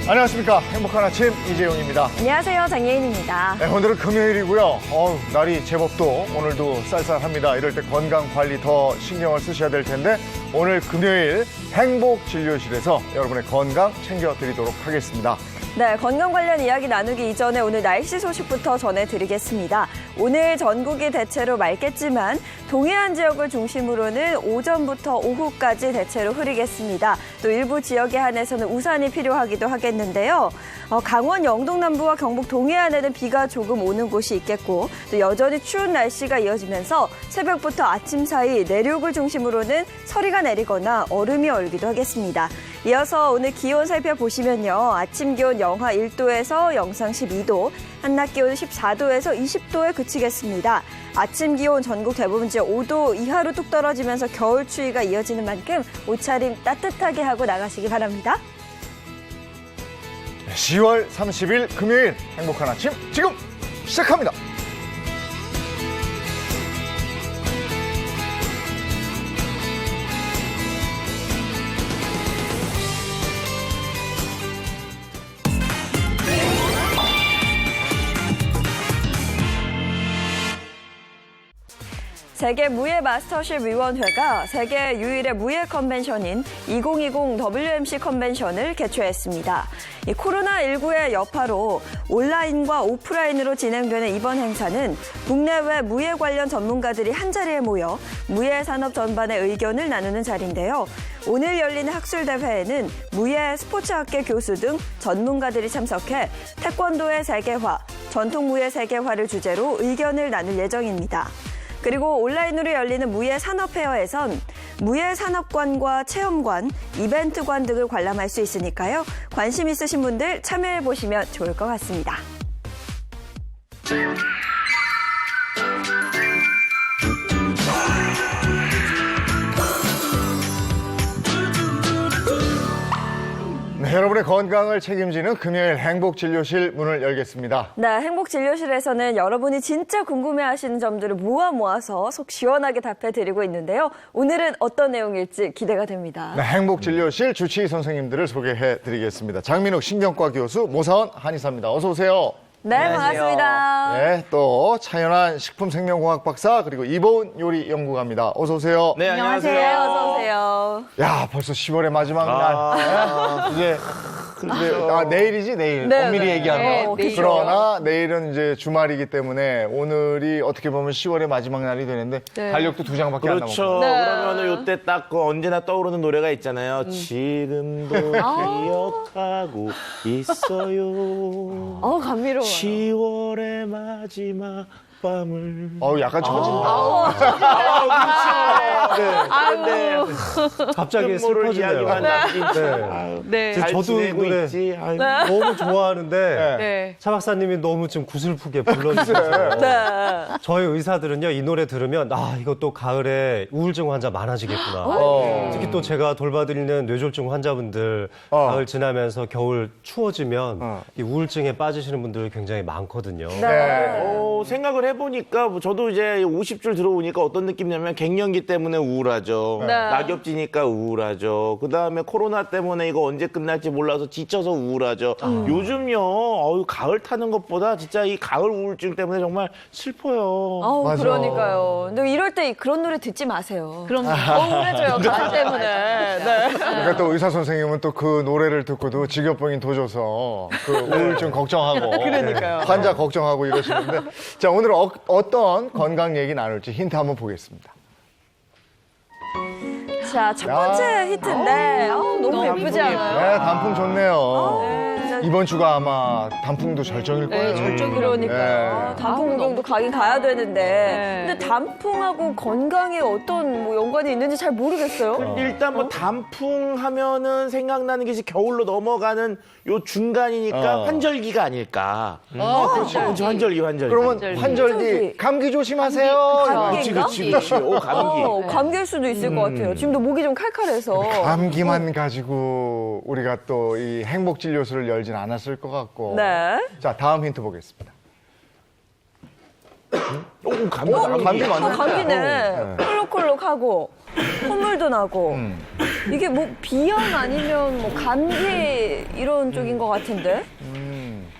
안녕하십니까. 행복한 아침 이재용입니다. 안녕하세요. 장예인입니다. 네, 오늘은 금요일이고요. 날이 제법 또 오늘도 쌀쌀합니다. 이럴 때 건강 관리 더 신경을 쓰셔야 될 텐데 오늘 금요일 행복진료실에서 여러분의 건강 챙겨드리도록 하겠습니다. 네, 건강 관련 이야기 나누기 이전에 오늘 날씨 소식부터 전해드리겠습니다. 오늘 전국이 대체로 맑겠지만 동해안 지역을 중심으로는 오전부터 오후까지 대체로 흐리겠습니다. 또 일부 지역에 한해서는 우산이 필요하기도 하겠는데요. 강원 영동 남부와 경북 동해안에는 비가 조금 오는 곳이 있겠고 또 여전히 추운 날씨가 이어지면서 새벽부터 아침 사이 내륙을 중심으로는 서리가 내리거나 얼음이 얼기도 하겠습니다. 이어서 오늘 기온 살펴보시면요. 아침 기온 영하 1도에서 영상 12도, 한낮 기온 14도에서 20도에 그치겠습니다. 아침 기온 전국 대부분 지역 5도 이하로 뚝 떨어지면서 겨울 추위가 이어지는 만큼 옷차림 따뜻하게 하고 나가시기 바랍니다. 10월 30일 금요일 행복한 아침 지금 시작합니다. 세계 무예 마스터십 위원회가 세계 유일의 무예 컨벤션인 2020 WMC 컨벤션을 개최했습니다. 이 코로나19의 여파로 온라인과 오프라인으로 진행되는 이번 행사는 국내외 무예 관련 전문가들이 한자리에 모여 무예 산업 전반의 의견을 나누는 자리인데요. 오늘 열리는 학술대회에는 무예 스포츠학계 교수 등 전문가들이 참석해 태권도의 세계화, 전통무예 세계화를 주제로 의견을 나눌 예정입니다. 그리고 온라인으로 열리는 무예 산업페어에선 무예 산업관과 체험관, 이벤트관 등을 관람할 수 있으니까요. 관심 있으신 분들 참여해보시면 좋을 것 같습니다. 네, 여러분의 건강을 책임지는 금요일 행복진료실 문을 열겠습니다. 네, 행복진료실에서는 여러분이 진짜 궁금해하시는 점들을 모아서 속 시원하게 답해드리고 있는데요. 오늘은 어떤 내용일지 기대가 됩니다. 네, 행복진료실 주치의 선생님들을 소개해드리겠습니다. 장민욱 신경과 교수, 모사원 한의사입니다. 어서 오세요. 네, 안녕하세요. 반갑습니다. 네, 또 차연한 식품생명공학 박사 그리고 이보은 요리연구가입니다. 어서 오세요. 네, 네, 안녕하세요. 어서 오세요. 야, 벌써 10월의 마지막 날. 네? 이제 내일이지, 내일. 네, 엄밀히 네. 얘기하면. 네, 그러나 내일은 이제 주말이기 때문에 오늘이 어떻게 보면 10월의 마지막 날이 되는데 네. 달력도 2장밖에 안 남았고. 그렇죠. 네. 그러면 이때 딱 언제나 떠오르는 노래가 있잖아요. 지금도 기억하고 있어요. 감미로워요. 10월의 마지막 밤을. 약간 처진다. 네. 갑자기 끝모를 슬퍼지네요. 이야기만 남긴 네. 잘 저도 지내고 이 노래 있지. 아유. 너무 좋아하는데 네. 차 박사님이 너무 좀 구슬프게 불러주셔서 네. 저희 의사들은요 이 노래 들으면 이거 또 가을에 우울증 환자 많아지겠구나. 특히 또 제가 돌봐드리는 뇌졸중 환자분들 가을 지나면서 겨울 추워지면 이 우울증에 빠지시는 분들 굉장히 많거든요. 생각을 해보니까 저도 이제 50줄 들어오니까 어떤 느낌이냐면 갱년기 때문에 우울하죠. 네. 낙엽지니까 우울하죠. 그다음에 코로나 때문에 이거 언제 끝날지 몰라서 지쳐서 우울하죠. 요즘요 가을 타는 것보다 진짜 이 가을 우울증 때문에 정말 슬퍼요. 맞아. 그러니까요. 근데 이럴 때 그런 노래 듣지 마세요. 그럼 더 우울해져요. 가을 때문에. 네. 그러니까 또 의사 선생님은 또 그 노래를 듣고도 직업병인 도져서 그 우울증 걱정하고 그러니까요. 환자 걱정하고 이러시는데 자 오늘 어떤 건강 얘기 나눌지 힌트 한번 보겠습니다. 자, 첫 번째 히트인데 너무 예쁘지 않아요? 네, 단풍 좋네요. 진짜 이번 주가 아마 단풍도 절정일 거예요. 그러니까요. 네. 단풍 구경도 가긴 가야 되는데. 근데 단풍하고 건강에 어떤 연관이 있는지 잘 모르겠어요. 일단 뭐 단풍 하면은 생각나는 게 이제 겨울로 넘어가는 요 중간이니까 환절기가 아닐까. 그렇죠. 환절기. 그러면 환절기 감기 조심하세요. 감기인가? 그렇지. 오, 감기. 감기일 수도 있을 것 같아요. 지금도 목이 좀 칼칼해서. 감기만 가지고 우리가 또 이 행복진료소를 열진 그러진 않았을 것 같고. 네. 자, 다음 힌트 보겠습니다. 오, 감기. 감기 맞네. 감기네. 콜록콜록하고 콧물도 나고. 이게 뭐 비염 아니면 뭐 감기 이런 쪽인 것 같은데.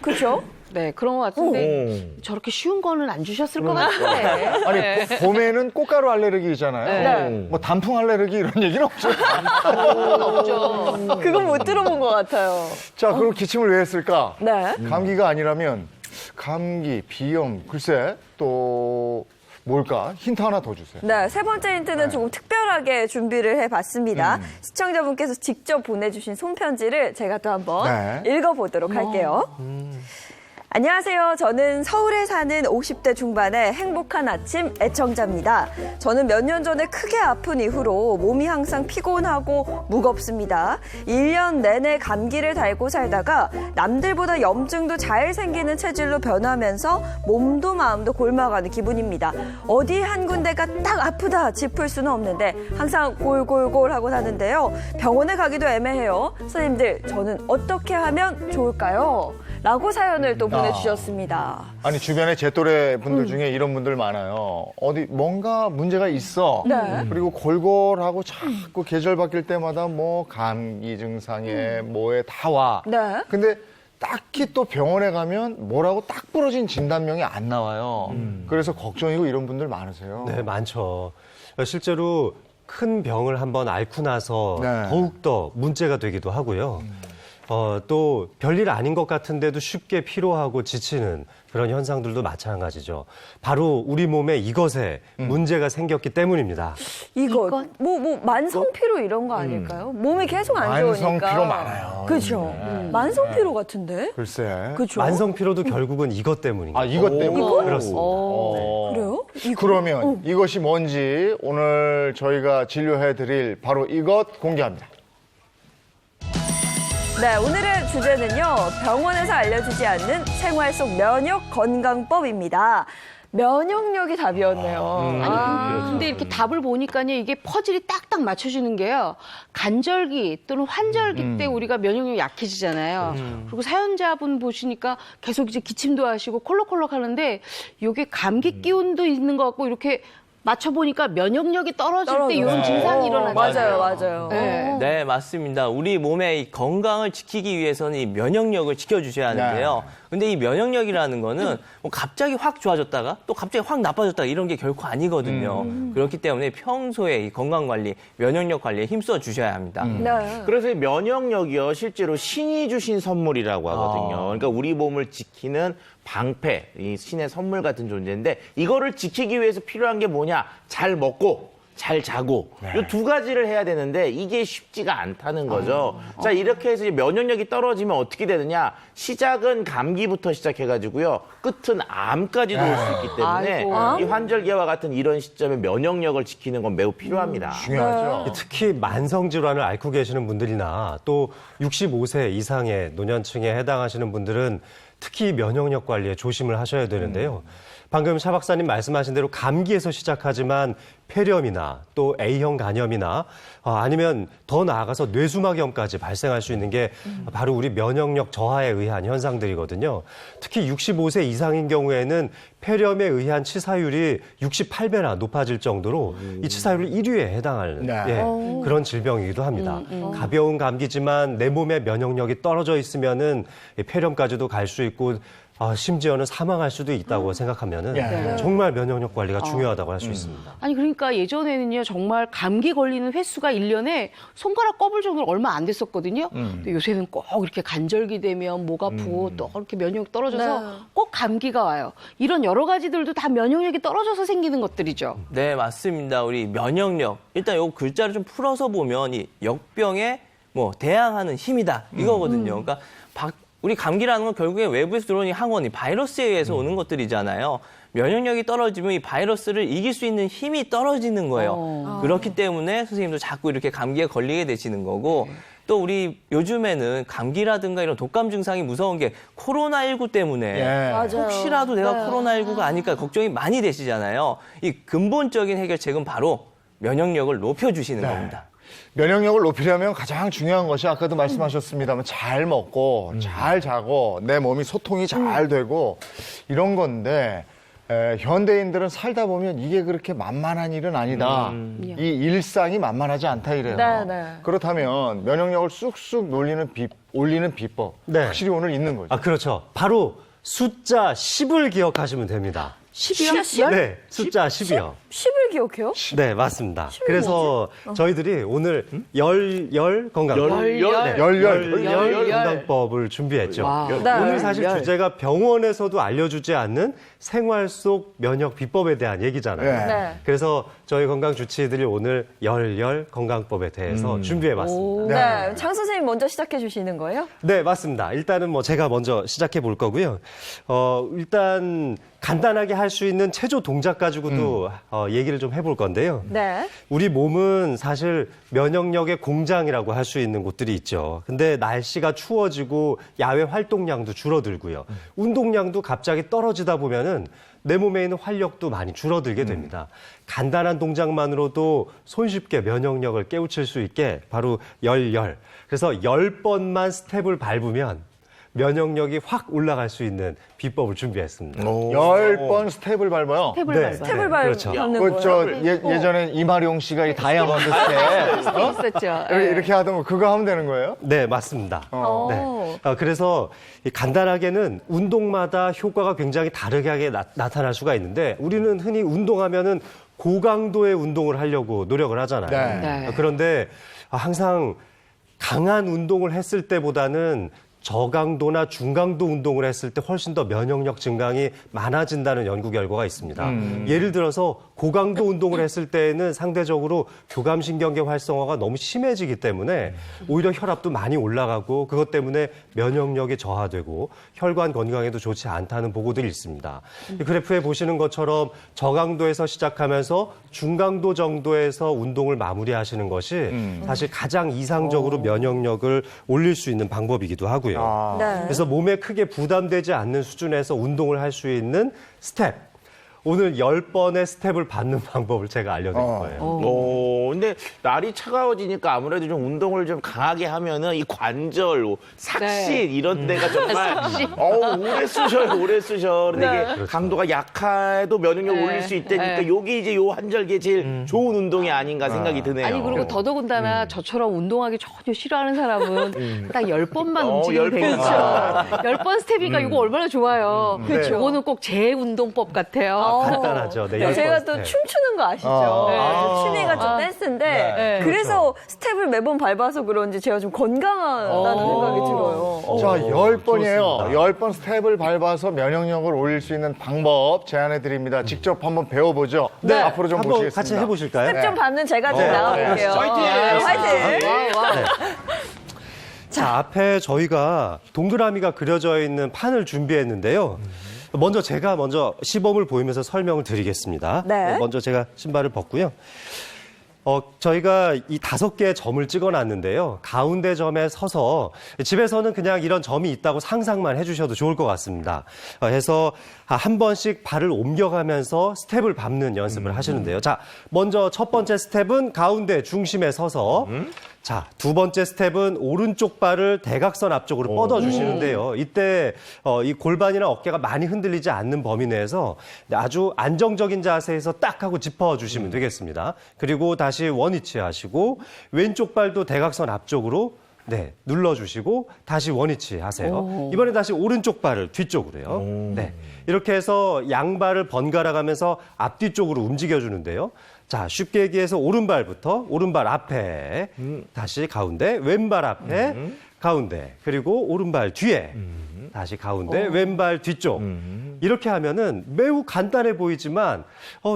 그렇죠? 네, 그런 것 같은데 저렇게 쉬운 거는 안 주셨을 것 같은데. 아니, 봄에는 꽃가루 알레르기 있잖아요. 네. 뭐 단풍 알레르기 이런 얘기는 없죠. 없죠. 그건 못 들어본 것 같아요. 자, 그럼 기침을 왜 했을까? 네. 감기가 아니라면 감기, 비염, 글쎄 또 뭘까? 힌트 하나 더 주세요. 네, 세 번째 힌트는 조금 특별하게 준비를 해봤습니다. 시청자분께서 직접 보내주신 손편지를 제가 또 한번 네. 읽어보도록 할게요. 안녕하세요. 저는 서울에 사는 50대 중반의 행복한 아침 애청자입니다. 저는 몇 년 전에 크게 아픈 이후로 몸이 항상 피곤하고 무겁습니다. 1년 내내 감기를 달고 살다가 남들보다 염증도 잘 생기는 체질로 변하면서 몸도 마음도 곪아가는 기분입니다. 어디 한 군데가 딱 아프다 짚을 수는 없는데 항상 골골골하고 사는데요. 병원에 가기도 애매해요. 선생님들, 저는 어떻게 하면 좋을까요? 라고 사연을 또 보내주셨습니다. 아니, 주변에 제 또래 분들 중에 이런 분들 많아요. 어디 뭔가 문제가 있어. 네. 그리고 골골하고 자꾸 계절 바뀔 때마다 뭐 감기 증상에 뭐에 다 와. 네. 근데 딱히 또 병원에 가면 뭐라고 딱 부러진 진단명이 안 나와요. 그래서 걱정이고 이런 분들 많으세요. 네, 많죠. 실제로 큰 병을 한번 앓고 나서 네. 더욱더 문제가 되기도 하고요. 또 별일 아닌 것 같은데도 쉽게 피로하고 지치는 그런 현상들도 마찬가지죠. 바로 우리 몸에 이것에 문제가 생겼기 때문입니다. 이거 뭐 만성피로 이런 거 아닐까요? 몸이 계속 안 좋으니까. 만성피로 많아요. 그렇죠. 만성피로 같은데. 글쎄. 그렇죠. 만성피로도 결국은 이것 때문입니다. 아, 이것 때문에. 그렇습니다. 그래요? 그러면 이것이 뭔지 오늘 저희가 진료해 드릴 바로 이것 공개합니다. 네, 오늘의 주제는요. 병원에서 알려주지 않는 생활 속 면역 건강법입니다. 면역력이 답이었네요. 근데 이렇게 답을 보니까요, 이게 퍼즐이 딱딱 맞춰지는 게요. 간절기 또는 환절기 때 우리가 면역력이 약해지잖아요. 그리고 사연자분 보시니까 계속 이제 기침도 하시고 콜록콜록 하는데 이게 감기 기운도 있는 것 같고 이렇게 맞춰보니까 면역력이 떨어질 때 이런 증상이 일어나잖아요. 맞아요. 네. 네, 맞습니다. 우리 몸의 이 건강을 지키기 위해서는 이 면역력을 지켜주셔야 하는데요. 근데 이 면역력이라는 거는 뭐 갑자기 확 좋아졌다가 또 갑자기 확 나빠졌다가 이런 게 결코 아니거든요. 그렇기 때문에 평소에 이 건강관리, 면역력 관리에 힘써 주셔야 합니다. 네. 그래서 이 면역력이요, 실제로 신이 주신 선물이라고 하거든요. 그러니까 우리 몸을 지키는 방패, 이 신의 선물 같은 존재인데 이거를 지키기 위해서 필요한 게 뭐냐? 잘 먹고 잘 자고 이 두 가지를 해야 되는데 이게 쉽지가 않다는 거죠. 자, 이렇게 해서 면역력이 떨어지면 어떻게 되느냐? 시작은 감기부터 시작해가지고요, 끝은 암까지도 올 수 있기 때문에 아이고. 이 환절기와 같은 이런 시점에 면역력을 지키는 건 매우 필요합니다. 중요하죠. 특히 만성 질환을 앓고 계시는 분들이나 또 65세 이상의 노년층에 해당하시는 분들은 특히 면역력 관리에 조심을 하셔야 되는데요. 방금 차 박사님 말씀하신 대로 감기에서 시작하지만 폐렴이나 또 A형 간염이나 아니면 더 나아가서 뇌수막염까지 발생할 수 있는 게 바로 우리 면역력 저하에 의한 현상들이거든요. 특히 65세 이상인 경우에는 폐렴에 의한 치사율이 68배나 높아질 정도로 이 치사율 1위에 해당하는 그런 질병이기도 합니다. 가벼운 감기지만 내 몸의 면역력이 떨어져 있으면은 폐렴까지도 갈 수 있고 심지어는 사망할 수도 있다고 생각하면은 정말 면역력 관리가 중요하다고 할 수 있습니다. 아니 그러니까 예전에는요 정말 감기 걸리는 횟수가 1년에 손가락 꼽을 정도로 얼마 안 됐었거든요. 근데 요새는 꼭 이렇게 간절기 되면 목 아프고 또 이렇게 면역력 떨어져서 꼭 감기가 와요. 이런 여러 가지들도 다 면역력이 떨어져서 생기는 것들이죠. 네, 맞습니다. 우리 면역력. 일단 요 글자를 좀 풀어서 보면 이 역병에 뭐 대항하는 힘이다 이거거든요. 그러니까 우리 감기라는 건 결국에 외부에서 들어오는 항원이 바이러스에 의해서 오는 것들이잖아요. 면역력이 떨어지면 이 바이러스를 이길 수 있는 힘이 떨어지는 거예요. 그렇기 때문에 선생님도 자꾸 이렇게 감기에 걸리게 되시는 거고, 또 우리 요즘에는 감기라든가 이런 독감 증상이 무서운 게 코로나19 때문에 혹시라도 내가 코로나19가 아닐까 걱정이 많이 되시잖아요. 이 근본적인 해결책은 바로 면역력을 높여주시는 겁니다. 면역력을 높이려면 가장 중요한 것이 아까도 말씀하셨습니다만 잘 먹고 잘 자고 내 몸이 소통이 잘 되고 이런 건데 현대인들은 살다 보면 이게 그렇게 만만한 일은 아니다. 이 일상이 만만하지 않다 이래요. 네, 네. 그렇다면 면역력을 쑥쑥 올리는 비법 네. 확실히 오늘 있는 거죠. 아, 그렇죠. 바로 숫자 10을 기억하시면 됩니다. 10이요? 네, 숫자 10이요. 10을 기억해요? 네, 맞습니다. 그래서 저희들이 오늘 열 건강 열. 건강법을 준비했죠. 와우. 네. 오늘 사실 주제가 병원에서도 알려주지 않는 생활 속 면역 비법에 대한 얘기잖아요. 네. 그래서 저희 건강 주치의들이 오늘 열 건강법에 대해서 준비해봤습니다. 네. 장 선생님 먼저 시작해 주시는 거예요? 네, 맞습니다. 일단은 뭐 제가 먼저 시작해 볼 거고요. 일단 간단하게 할 수 있는 체조 동작 가지고도 얘기를 좀 해볼 건데요. 네. 우리 몸은 사실 면역력의 공장이라고 할 수 있는 곳들이 있죠. 근데 날씨가 추워지고 야외 활동량도 줄어들고요. 운동량도 갑자기 떨어지다 보면은 내 몸에 있는 활력도 많이 줄어들게 됩니다. 간단한 동작만으로도 손쉽게 면역력을 깨우칠 수 있게 바로 열. 그래서 10번만 스텝을 밟으면 면역력이 확 올라갈 수 있는 비법을 준비했습니다. 10번 스텝을 밟아요. 탭을 네. 밟아요. 스텝을 그렇죠. 밟는 그, 거예요? 저, 예전에 이마룡 씨가 이 다이아몬드 스텝 있었죠. 이렇게 하던 거 그거 하면 되는 거예요? 네, 맞습니다. 어. 네. 그래서 이 간단하게는 운동마다 효과가 굉장히 다르게 나타날 수가 있는데 우리는 흔히 운동하면은 고강도의 운동을 하려고 노력을 하잖아요. 네. 네. 그런데 항상 강한 운동을 했을 때보다는 저강도나 중강도 운동을 했을 때 훨씬 더 면역력 증강이 많아진다는 연구 결과가 있습니다. 예를 들어서 고강도 운동을 했을 때에는 상대적으로 교감신경계 활성화가 너무 심해지기 때문에 오히려 혈압도 많이 올라가고 그것 때문에 면역력이 저하되고 혈관 건강에도 좋지 않다는 보고들이 있습니다. 이 그래프에 보시는 것처럼 저강도에서 시작하면서 중강도 정도에서 운동을 마무리하시는 것이 사실 가장 이상적으로 면역력을 올릴 수 있는 방법이기도 하고요. 네. 그래서 몸에 크게 부담되지 않는 수준에서 운동을 할 수 있는 스텝. 오늘 10번의 스텝을 밟는 방법을 제가 알려드릴 거예요. 근데 날이 차가워지니까 아무래도 좀 운동을 좀 강하게 하면은 이 관절, 삭신 이런 데가 정말 오래 쑤셔요. 근데 이게 강도가 약해도 면역력 올릴 수 있다니까 요게 이제 요 한절기에 제일 좋은 운동이 아닌가 생각이 드네요. 아니 그리고 더더군다나 저처럼 운동하기 전혀 싫어하는 사람은 딱 10번만 움직이면 10번. 되겠죠. 10번 스텝이니까 이거 얼마나 좋아요. 그렇죠. 이거는 꼭 제운동법 같아요. 간단하죠. 네, 10번 제가 또 스텝. 춤추는 거 아시죠? 네, 취미가 좀 댄스인데 네. 그래서 스텝을 매번 밟아서 그런지 제가 좀 건강하다는 생각이 들어요. 자, 10번이에요. 10번 스텝을 밟아서 면역력을 올릴 수 있는 방법 제안해 드립니다. 직접 한번 배워보죠. 네. 앞으로 좀 한번 보시겠습니다. 같이 해보실까요? 스텝 좀 밟는 제가 좀 나가볼게요. 화이팅! 자, 앞에 저희가 동그라미가 그려져 있는 판을 준비했는데요. 먼저 제가 시범을 보이면서 설명을 드리겠습니다. 네. 먼저 제가 신발을 벗고요. 저희가 이 5개의 점을 찍어놨는데요. 가운데 점에 서서 집에서는 그냥 이런 점이 있다고 상상만 해주셔도 좋을 것 같습니다. 해서 한 번씩 발을 옮겨가면서 스텝을 밟는 연습을 하시는데요. 자, 먼저 첫 번째 스텝은 가운데 중심에 서서 자, 두 번째 스텝은 오른쪽 발을 대각선 앞쪽으로 뻗어주시는데요. 이때 이 골반이나 어깨가 많이 흔들리지 않는 범위 내에서 아주 안정적인 자세에서 딱 하고 짚어주시면 되겠습니다. 그리고 다시 원위치 하시고 왼쪽 발도 대각선 앞쪽으로 네, 눌러주시고 다시 원위치 하세요. 이번에 다시 오른쪽 발을 뒤쪽으로요. 네, 이렇게 해서 양발을 번갈아 가면서 앞뒤쪽으로 움직여주는데요. 자, 쉽게 얘기해서 오른발부터 오른발 앞에 다시 가운데 왼발 앞에 가운데 그리고 오른발 뒤에 다시 가운데 왼발 뒤쪽 이렇게 하면은 매우 간단해 보이지만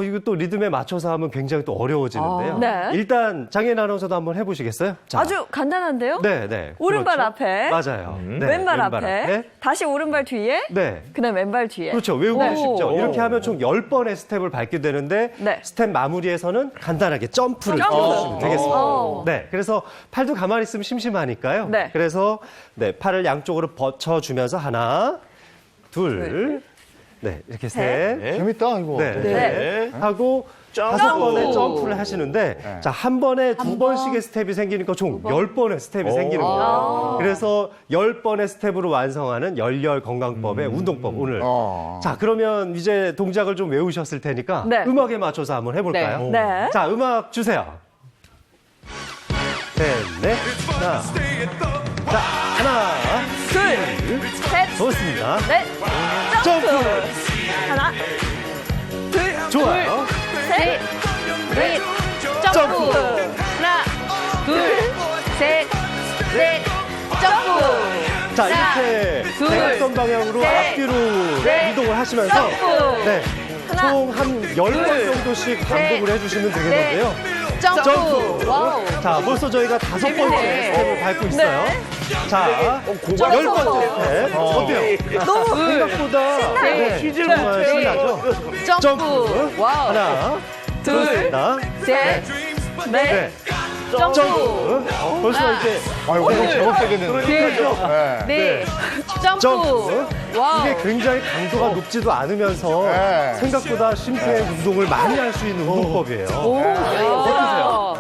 이거 또 리듬에 맞춰서 하면 굉장히 또 어려워지는데요. 네. 일단 장애인 아나운서도 한번 해보시겠어요? 자. 아주 간단한데요? 네. 오른발 그렇죠. 앞에. 맞아요. 네, 왼발 앞에. 다시 오른발 뒤에. 네. 그다음 왼발 뒤에. 그렇죠. 외우기 네. 쉽죠. 이렇게 하면 총 10번의 스텝을 밟게 되는데 네. 스텝 마무리에서는 간단하게 점프를 점프. 넣어주시면 되겠습니다. 오. 네. 그래서 팔도 가만히 있으면 심심하니까요. 네. 그래서 네, 팔을 양쪽으로 받쳐주면서 하나, 둘, 네, 이렇게 셋. 재밌다, 이거. 네. 네. 하고 점프. 5번의 점프를 하시는데 자, 한 번에 2번씩의 스텝이 생기니까 총 10번의 스텝이 생기는 거예요. 그래서 10번의 스텝으로 완성하는 열렬 건강법의 운동법 오늘. 자, 그러면 이제 동작을 좀 외우셨을 테니까 네. 음악에 맞춰서 한번 해볼까요? 네. 네. 자, 음악 주세요. 셋, 넷, 하나. 자, 하나, 둘, 셋, 좋습니다. 넷, 점프. 점프. 하나, 둘, 좋아요. 셋, 넷, 점프. 점프. 하나, 둘, 셋, 넷, 점프. 자, 하나, 이렇게 둘, 대각선 방향으로 셋, 앞뒤로 넷, 이동을 하시면서 점프. 네, 하나, 총 한 10번 정도씩 반복을 해주시면 되겠는데요. 점프. 점프. 와우. 자, 벌써 저희가 5번째 재밌네. 스텝을 밟고 있어요. 자, 10번째 스텝. 어때요? 너무 생각보다 네, 정말 신나죠? 점프. 와우. 하나, 둘, 좋습니다. 셋, 넷, 네, 점프. 점프. 벌써 이제 아유, 오늘 제법 되겠는데. 네. 네. 점프. 점프. 와우. 이게 굉장히 강도가 높지도 않으면서 네. 생각보다 심폐 운동을 많이 할 수 있는 운동법이에요. 어떠세요?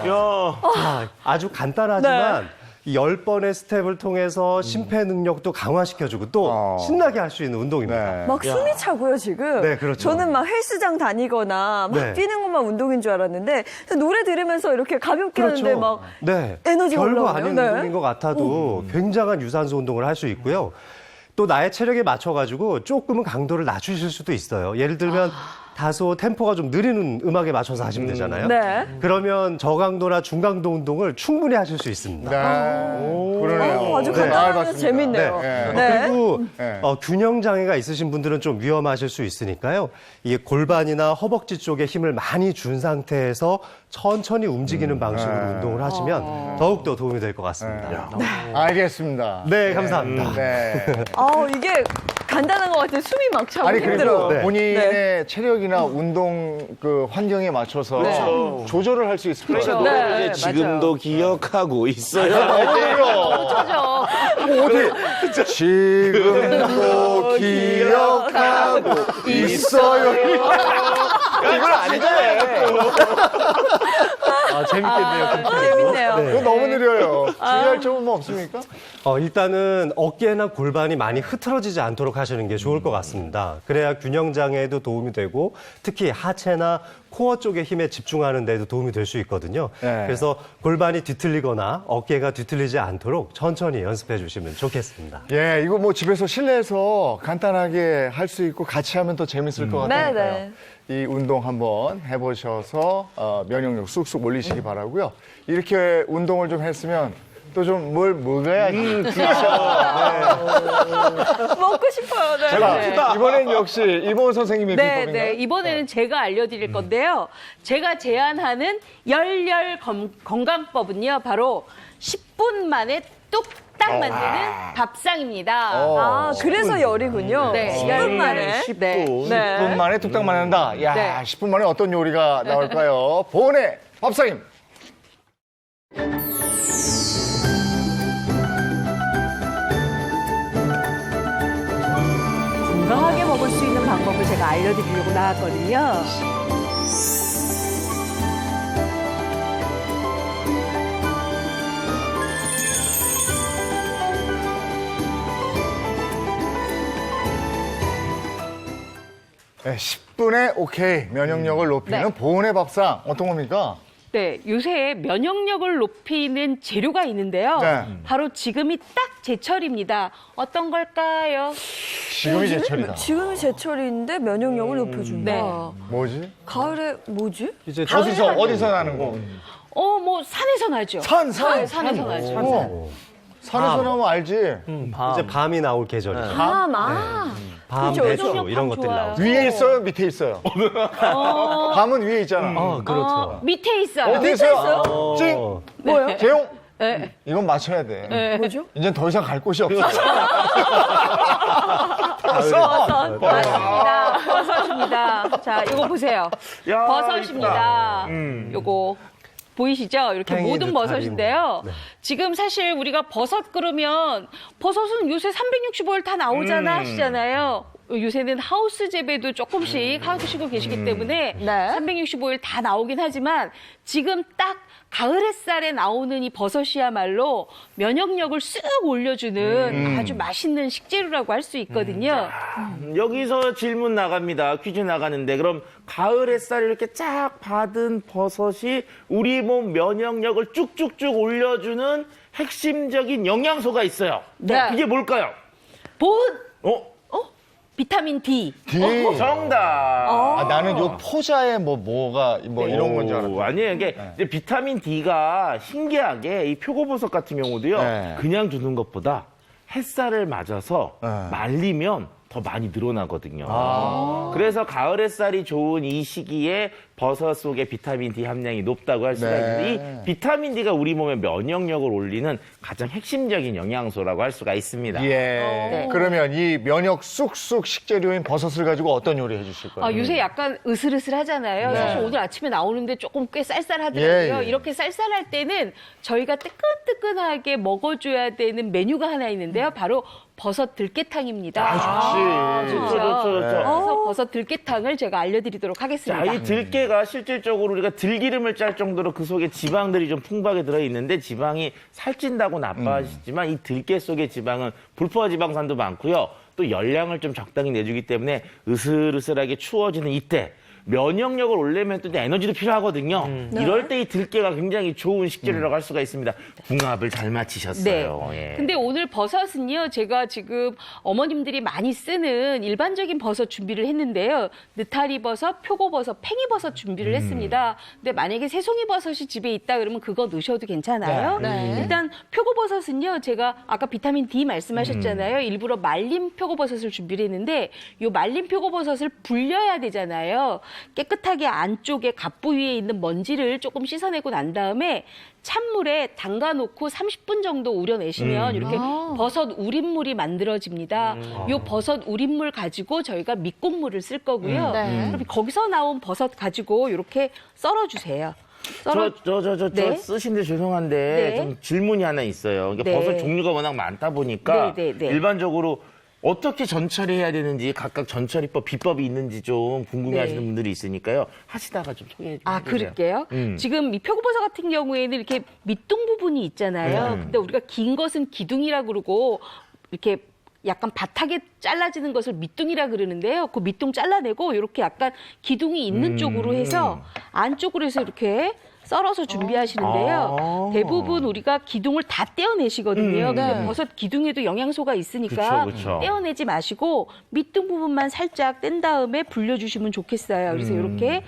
자, 아주 간단하지만 이 10번의 스텝을 통해서 심폐 능력도 강화시켜주고 또 신나게 할 수 있는 운동입니다. 네. 막 숨이 차고요, 지금. 네, 그렇죠. 저는 막 헬스장 다니거나 막 네. 뛰는 것만 운동인 줄 알았는데 노래 들으면서 이렇게 가볍게 하는데 막 네. 에너지가 별거 올라오네요. 아닌 네. 운동인 것 같아도 굉장한 유산소 운동을 할 수 있고요. 또 나의 체력에 맞춰가지고 조금은 강도를 낮추실 수도 있어요. 예를 들면 다소 템포가 좀 느리는 음악에 맞춰서 하시면 되잖아요. 네. 그러면 저강도나 중강도 운동을 충분히 하실 수 있습니다. 네. 그러네요. 아주 네. 간단하면서 맞습니다. 재밌네요. 네. 네. 그리고 네. 균형 장애가 있으신 분들은 좀 위험하실 수 있으니까요. 이게 골반이나 허벅지 쪽에 힘을 많이 준 상태에서 천천히 움직이는 방식으로 운동을 하시면 더욱더 도움이 될 것 같습니다. 알겠습니다. 네, 감사합니다. 네. 이게 간단한 것 같아요. 숨이 막 차고 아니 힘들어. 그리고 네. 본인의 체력이나 운동 그 환경에 맞춰서 조절을 할 수 있을 것 같아요. 네, 이제 지금도 기억하고 있어요. 쳐져. 어디 지금도 기억하고 있어요. 이걸 아니죠? 재밌겠네요. 재밌네요. 이거 너무 느려요. 주의할 점은 뭐 없습니까? 일단은 어깨나 골반이 많이 흐트러지지 않도록 하시는 게 좋을 것 같습니다. 그래야 균형 장애에도 도움이 되고 특히 하체나 코어 쪽의 힘에 집중하는 데도 도움이 될 수 있거든요. 네. 그래서 골반이 뒤틀리거나 어깨가 뒤틀리지 않도록 천천히 연습해 주시면 좋겠습니다. 예, 이거 뭐 집에서 실내에서 간단하게 할 수 있고 같이 하면 더 재밌을 것 같아요. 네. 이 운동 한번 해보셔서 면역력 쑥쑥 올리시기 바라고요. 이렇게 운동을 좀 했으면 또 좀 뭘 먹어야지. 먹고 싶어요. 네. 자, 이번엔 역시 이모 선생님의 네, 비법인가요? 네. 이번에는 제가 알려드릴 건데요. 제가 제안하는 열렬 건강법은요, 바로 10분 만에 뚝딱 만드는 밥상입니다. 그래서 열이군요. 네. 10분 만에. 10분. 네. 10분 만에 뚝딱 맞는다. 야, 네. 10분 만에 어떤 요리가 나올까요? 보은의 밥상임. 건강하게 먹을 수 있는 방법을 제가 알려드리려고 나왔거든요. 네, 10분에 오케이 면역력을 높이는 네. 보은의 밥상 어떤 겁니까? 네, 요새 면역력을 높이는 재료가 있는데요. 네. 바로 지금이 딱 제철입니다. 어떤 걸까요? 지금이 제철이다. 지금이 제철인데 면역력을 높여준다. 네. 뭐지? 가을에 뭐지? 이제 어디서 나는 거? 뭐 산에서 나죠. 산. 산에서 나죠. 어. 산에서 나면 알지. 이제 밤이 나올 계절이죠. 밤. 밤, 그렇죠. 배추 면역력 이런 것들이 좋아요. 나오죠. 위에 있어요? 밑에 있어요? 밤은 위에 있잖아. 그렇죠. 밑에 있어요. 어디 있어요? 찡. 뭐요? 재용. 네. 이건 맞춰야 돼. 뭐죠? 이젠 더 이상 갈 곳이 없어. 맞습니다. 버섯입니다. 자, 이거 보세요. 버섯입니다. 요거. 보이시죠? 이렇게 팽이 모든 듯한 버섯인데요. 네. 지금 사실 우리가 버섯 그러면 버섯은 요새 365일 다 나오잖아 하시잖아요. 요새는 하우스 재배도 조금씩 하시고 계시기 때문에 네. 365일 다 나오긴 하지만 지금 딱 가을 햇살에 나오는 이 버섯이야말로 면역력을 쓱 올려주는 아주 맛있는 식재료라고 할 수 있거든요. 여기서 질문 나갑니다. 퀴즈 나가는데 그럼 가을 햇살 이렇게 쫙 받은 버섯이 우리 몸 면역력을 쭉쭉쭉 올려주는 핵심적인 영양소가 있어요. 네. 그게 뭘까요? 본 비타민 D. 정답. 아, 나는 요 포자에 뭐가 이런 건 줄 알았고. 아니에요. 이게 이제 비타민 D가 신기하게 이 표고버섯 같은 경우도요. 네. 그냥 주는 것보다 햇살을 맞아서 네. 말리면 더 많이 늘어나거든요. 그래서 가을 햇살이 좋은 이 시기에 버섯 속에 비타민 D 함량이 높다고 할 수가 네. 있는데 이 비타민 D가 우리 몸의 면역력을 올리는 가장 핵심적인 영양소라고 할 수가 있습니다. 예. 네. 그러면 이 면역 쑥쑥 식재료인 버섯을 가지고 어떤 요리 해주실 거예요? 요새 약간 으슬으슬하잖아요. 네. 사실 오늘 아침에 나오는데 조금 꽤 쌀쌀하더라고요. 예, 예. 이렇게 쌀쌀할 때는 저희가 뜨끈뜨끈하게 먹어줘야 되는 메뉴가 하나 있는데요. 바로 버섯 들깨탕입니다. 좋지. 좋죠. 좋죠. 그래서 버섯 들깨탕을 제가 알려드리도록 자, 하겠습니다. 이 들깨가 실질적으로 우리가 들기름을 짤 정도로 그 속에 지방들이 좀 풍부하게 들어있는데 지방이 살찐다고 나빠하시지만 이 들깨 속의 지방은 불포화 지방산도 많고요. 또 열량을 좀 적당히 내주기 때문에 으슬으슬하게 추워지는 이때 면역력을 올리면 또 에너지도 필요하거든요. 이럴 때 이 들깨가 굉장히 좋은 식재료라고 할 수가 있습니다. 궁합을 잘 맞히셨어요. 예. 근데 오늘 버섯은요, 제가 지금 어머님들이 많이 쓰는 일반적인 버섯 준비를 했는데요. 느타리 버섯, 표고버섯, 팽이버섯 준비를 했습니다. 근데 만약에 새송이 버섯이 집에 있다 그러면 그거 넣으셔도 괜찮아요. 일단 표고버섯은요, 제가 아까 비타민 D 말씀하셨잖아요. 일부러 말린 표고버섯을 준비를 했는데 이 말린 표고버섯을 불려야 되잖아요. 깨끗하게 안쪽에 갑부 위에 있는 먼지를 조금 씻어내고 난 다음에 찬물에 담가놓고 30분 정도 우려내시면 이렇게 버섯 우린물이 만들어집니다. 이 버섯 우린물 가지고 저희가 밑국물을 쓸 거고요. 그럼 거기서 나온 버섯 가지고 이렇게 썰어주세요. 저 네. 쓰신데 죄송한데 네. 좀 질문이 하나 있어요. 그러니까 네. 버섯 종류가 워낙 많다 보니까 네. 일반적으로 어떻게 전처리해야 되는지 각각 전처리법, 비법이 있는지 좀 궁금해하시는 네. 분들이 있으니까 하시다가 좀 소개해 주세요. 그럴게요. 지금 이 표고버섯 같은 경우에는 이렇게 밑둥 부분이 있잖아요. 근데 우리가 긴 것은 기둥이라 그러고 이렇게 약간 바닥에 잘라지는 것을 밑둥이라 그러는데요. 그 밑둥 잘라내고 이렇게 약간 기둥이 있는 쪽으로 해서 안쪽으로 해서 이렇게 썰어서 준비하시는데요. 대부분 우리가 기둥을 다 떼어내시거든요. 근데 버섯 기둥에도 영양소가 있으니까 그쵸. 떼어내지 마시고 밑둥 부분만 살짝 뗀 다음에 불려주시면 좋겠어요. 그래서 이렇게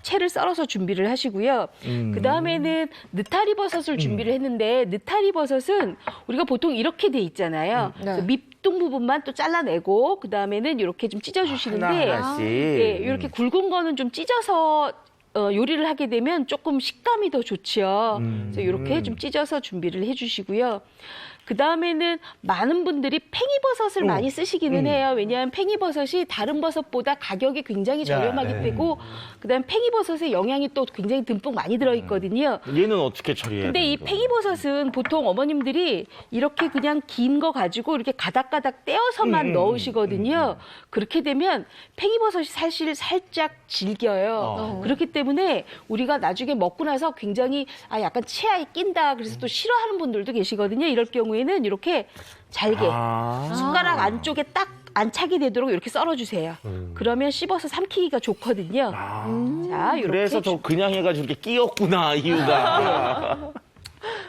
채를 썰어서 준비를 하시고요. 그 다음에는 느타리 버섯을 준비를 했는데 느타리 버섯은 우리가 보통 이렇게 돼 있잖아요. 그래서 밑둥 부분만 또 잘라내고 그 다음에는 이렇게 좀 찢어주시는데 하나하나씩. 예, 이렇게 굵은 거는 좀 찢어서 요리를 하게 되면 조금 식감이 더 좋죠. 그래서 이렇게 좀 찢어서 준비를 해주시고요. 그 다음에는 많은 분들이 팽이버섯을 많이 쓰시기는 해요. 왜냐하면 팽이버섯이 다른 버섯보다 가격이 굉장히 저렴하기 때문에 그다음 팽이버섯에 영양이 또 굉장히 듬뿍 많이 들어있거든요. 얘는 어떻게 처리해야 근데 이 되는 거예요? 팽이버섯은 보통 어머님들이 이렇게 그냥 긴 거 가지고 이렇게 가닥가닥 떼어서만 넣으시거든요. 그렇게 되면 팽이버섯이 사실 살짝 질겨요. 그렇기 때문에 우리가 나중에 먹고 나서 굉장히 약간 치아에 낀다. 그래서 또 싫어하는 분들도 계시거든요. 이럴 경우에는 이렇게 잘게 숟가락 안쪽에 딱 안착이 되도록 이렇게 썰어주세요. 그러면 씹어서 삼키기가 좋거든요. 자, 이렇게 그래서 더 그냥 해가지고 이렇게 끼었구나 이유가.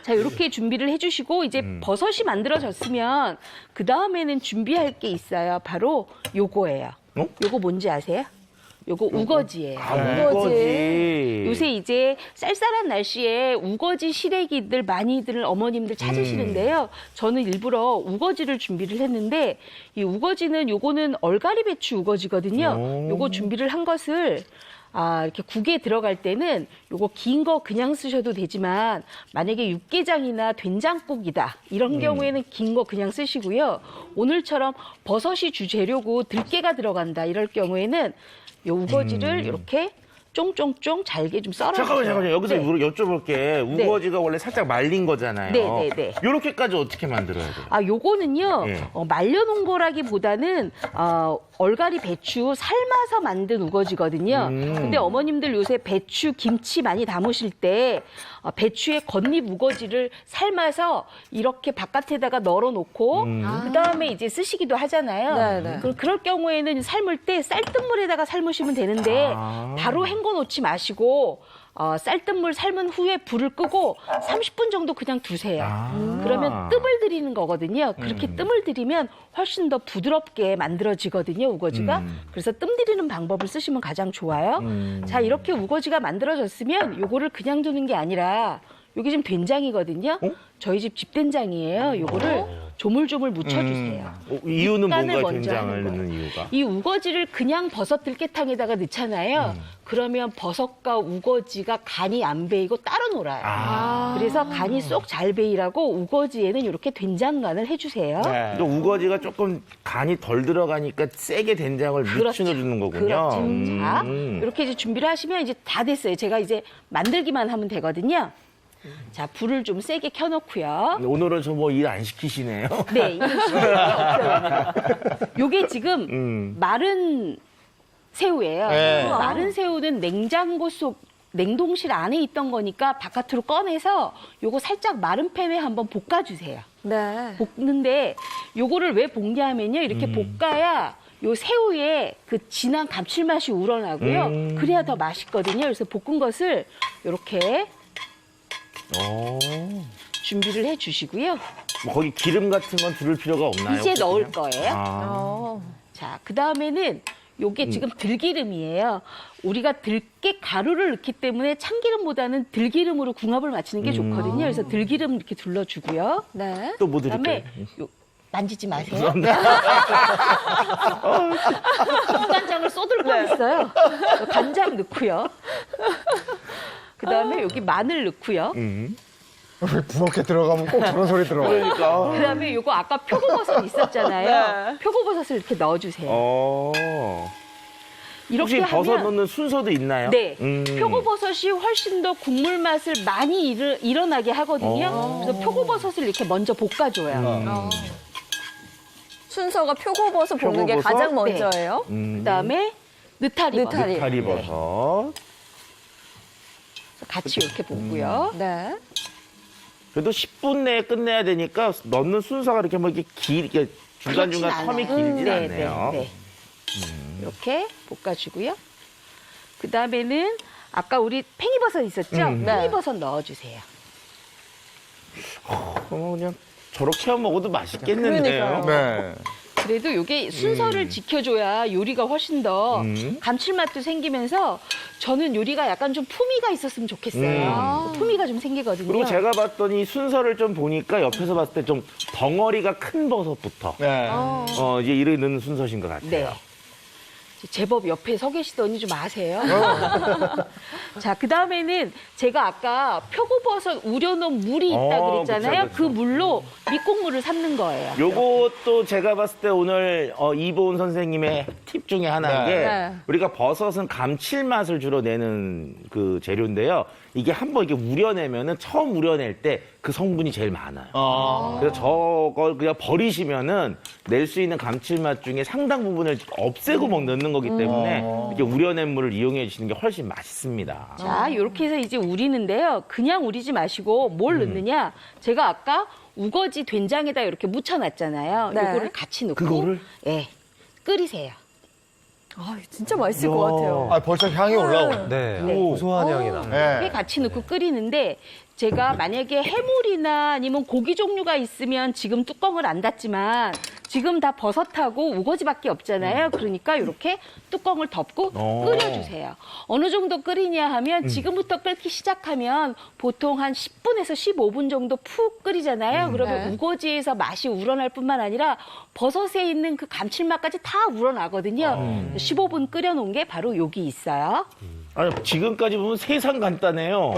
자, 이렇게 준비를 해주시고 이제 버섯이 만들어졌으면 그 다음에는 준비할 게 있어요. 바로 요거예요. 요거 뭔지 아세요? 요거 우거지예요. 우거지. 요새 이제 쌀쌀한 날씨에 우거지 시래기들 많이들 어머님들 찾으시는데요. 저는 일부러 우거지를 준비를 했는데 이 우거지는 요거는 얼갈이 배추 우거지거든요. 요거 준비를 한 것을 이렇게 국에 들어갈 때는 요거 긴 거 그냥 쓰셔도 되지만 만약에 육개장이나 된장국이다 이런 경우에는 긴 거 그냥 쓰시고요. 오늘처럼 버섯이 주재료고 들깨가 들어간다 이럴 경우에는 요 우거지를 이렇게 쫑쫑쫑 잘게 좀 썰어주세요. 잠깐만요. 여기서 네. 여쭤볼게. 우거지가 원래 살짝 말린 거잖아요. 네. 이렇게까지 어떻게 만들어야 돼요? 요거는요, 예. 말려놓은 거라기보다는, 얼갈이 배추 삶아서 만든 우거지거든요. 근데 어머님들 요새 배추, 김치 많이 담으실 때, 배추의 겉잎 우거지를 삶아서 이렇게 바깥에다가 널어놓고, 그 다음에 이제 쓰시기도 하잖아요. 네. 그럴 경우에는 삶을 때 쌀뜨물에다가 삶으시면 되는데, 바로 헹궈 놓지 마시고, 쌀뜨물 삶은 후에 불을 끄고 30분 정도 그냥 두세요. 그러면 뜸을 들이는 거거든요. 그렇게 뜸을 들이면 훨씬 더 부드럽게 만들어지거든요, 우거지가. 그래서 뜸 들이는 방법을 쓰시면 가장 좋아요. 자, 이렇게 우거지가 만들어졌으면 요거를 그냥 두는 게 아니라 요게 지금 된장이거든요. 저희 집 집된장이에요. 요거를 조물조물 묻혀주세요. 이유는 밑간을 뭔가 먼저 된장을 하는 거예요. 넣는 이유가? 이 우거지를 그냥 버섯 들깨탕에다가 넣잖아요. 그러면 버섯과 우거지가 간이 안 배이고 따로 놀아요. 그래서 간이 쏙 잘 배이라고 우거지에는 이렇게 된장간을 해주세요. 또 우거지가 조금 간이 덜 들어가니까 세게 된장을 묻혀주는 거군요. 그렇죠. 자, 이렇게 이제 준비를 하시면 이제 다 됐어요. 제가 이제 만들기만 하면 되거든요. 자, 불을 좀 세게 켜놓고요. 오늘은 저 뭐 일 안 시키시네요. 네, 이거 없어요. 요게 지금 마른 새우예요. 네. 마른 새우는 냉장고 속 냉동실 안에 있던 거니까 바깥으로 꺼내서 요거 살짝 마른 팬에 한번 볶아주세요. 네. 볶는데 요거를 왜 볶냐면요. 이렇게 볶아야 요 새우에 그 진한 감칠맛이 우러나고요. 그래야 더 맛있거든요. 그래서 볶은 것을 이렇게 준비를 해주시고요. 뭐 거기 기름 같은 건 두를 필요가 없나요? 이제 혹시 넣을 그냥? 거예요. 자, 그 다음에는 요게 지금 들기름이에요. 우리가 들깨 가루를 넣기 때문에 참기름보다는 들기름으로 궁합을 맞추는 게 좋거든요. 그래서 들기름 이렇게 둘러주고요. 네. 또 뭐 그다음에 드릴까요? 요, 만지지 마세요. 국간장을 쏟을 뻔했어요. 간장 넣고요. 그다음에 여기 마늘 넣고요. 왜 부엌에 들어가면 꼭 그런 소리 들어. 그러니까. 그다음에 요거 아까 표고버섯 있었잖아요. 네. 표고버섯을 이렇게 넣어주세요. 이렇게 혹시 버섯 하면 넣는 순서도 있나요? 네, 표고버섯이 훨씬 더 국물 맛을 많이 일어나게 하거든요. 그래서 표고버섯을 이렇게 먼저 볶아줘요. 순서가 표고버섯 볶는 게 표고버섯? 가장 먼저예요. 그다음에 느타리 버섯 느타리. 다리버섯. 같이 이렇게 볶고요. 네. 그래도 10분 내에 끝내야 되니까 넣는 순서가 이렇게 뭐 이렇게 이렇게 중간중간 텀이 그렇진 길진 않아요. 않네요. 네. 이렇게 볶아주고요. 그 다음에는 아까 우리 팽이버섯 있었죠? 네. 팽이버섯 넣어주세요. 그냥 저렇게 먹어도 맛있겠는데요. 그러니까요. 네. 그래도 이게 순서를 지켜줘야 요리가 훨씬 더 감칠맛도 생기면서 저는 요리가 약간 좀 품위가 있었으면 좋겠어요. 품위가 좀 생기거든요. 그리고 제가 봤더니 순서를 좀 보니까 옆에서 봤을 때 좀 덩어리가 큰 버섯부터 네. 이제 이렇게 넣는 순서신 것 같아요. 네. 제법 옆에 서 계시더니 좀 아세요. 자, 그 다음에는 제가 아까 표고버섯 우려놓은 물이 있다 그랬잖아요. 그쵸. 그 물로 밑국물을 삶는 거예요. 요것도 제가 봤을 때 오늘 이보은 선생님의 팁 중에 하나인 게 네. 우리가 버섯은 감칠맛을 주로 내는 그 재료인데요. 이게 한번 이렇게 우려내면은 처음 우려낼 때 그 성분이 제일 많아요. 그래서 저걸 그냥 버리시면은 낼 수 있는 감칠맛 중에 상당 부분을 없애고 넣는 거기 때문에 이렇게 우려낸 물을 이용해 주시는 게 훨씬 맛있습니다. 자, 이렇게 해서 이제 우리는데요. 그냥 우리지 마시고 뭘 넣느냐. 제가 아까 우거지 된장에다 이렇게 묻혀놨잖아요. 네. 요거를 같이 넣고. 그거를? 예, 끓이세요. 아, 진짜 맛있을 것 같아요. 아, 벌써 향이 올라오네. 네, 네. 고소한 향이 나요. 이렇게 네. 같이 넣고 끓이는데 제가 만약에 해물이나 아니면 고기 종류가 있으면 지금 뚜껑을 안 닫지만 지금 다 버섯하고 우거지밖에 없잖아요. 그러니까 이렇게 뚜껑을 덮고 끓여주세요. 어느 정도 끓이냐 하면 지금부터 끓기 시작하면 보통 한 10분에서 15분 정도 푹 끓이잖아요. 그러면 네. 우거지에서 맛이 우러날 뿐만 아니라 버섯에 있는 그 감칠맛까지 다 우러나거든요. 15분 끓여놓은 게 바로 여기 있어요. 아니, 지금까지 보면 세상 간단해요.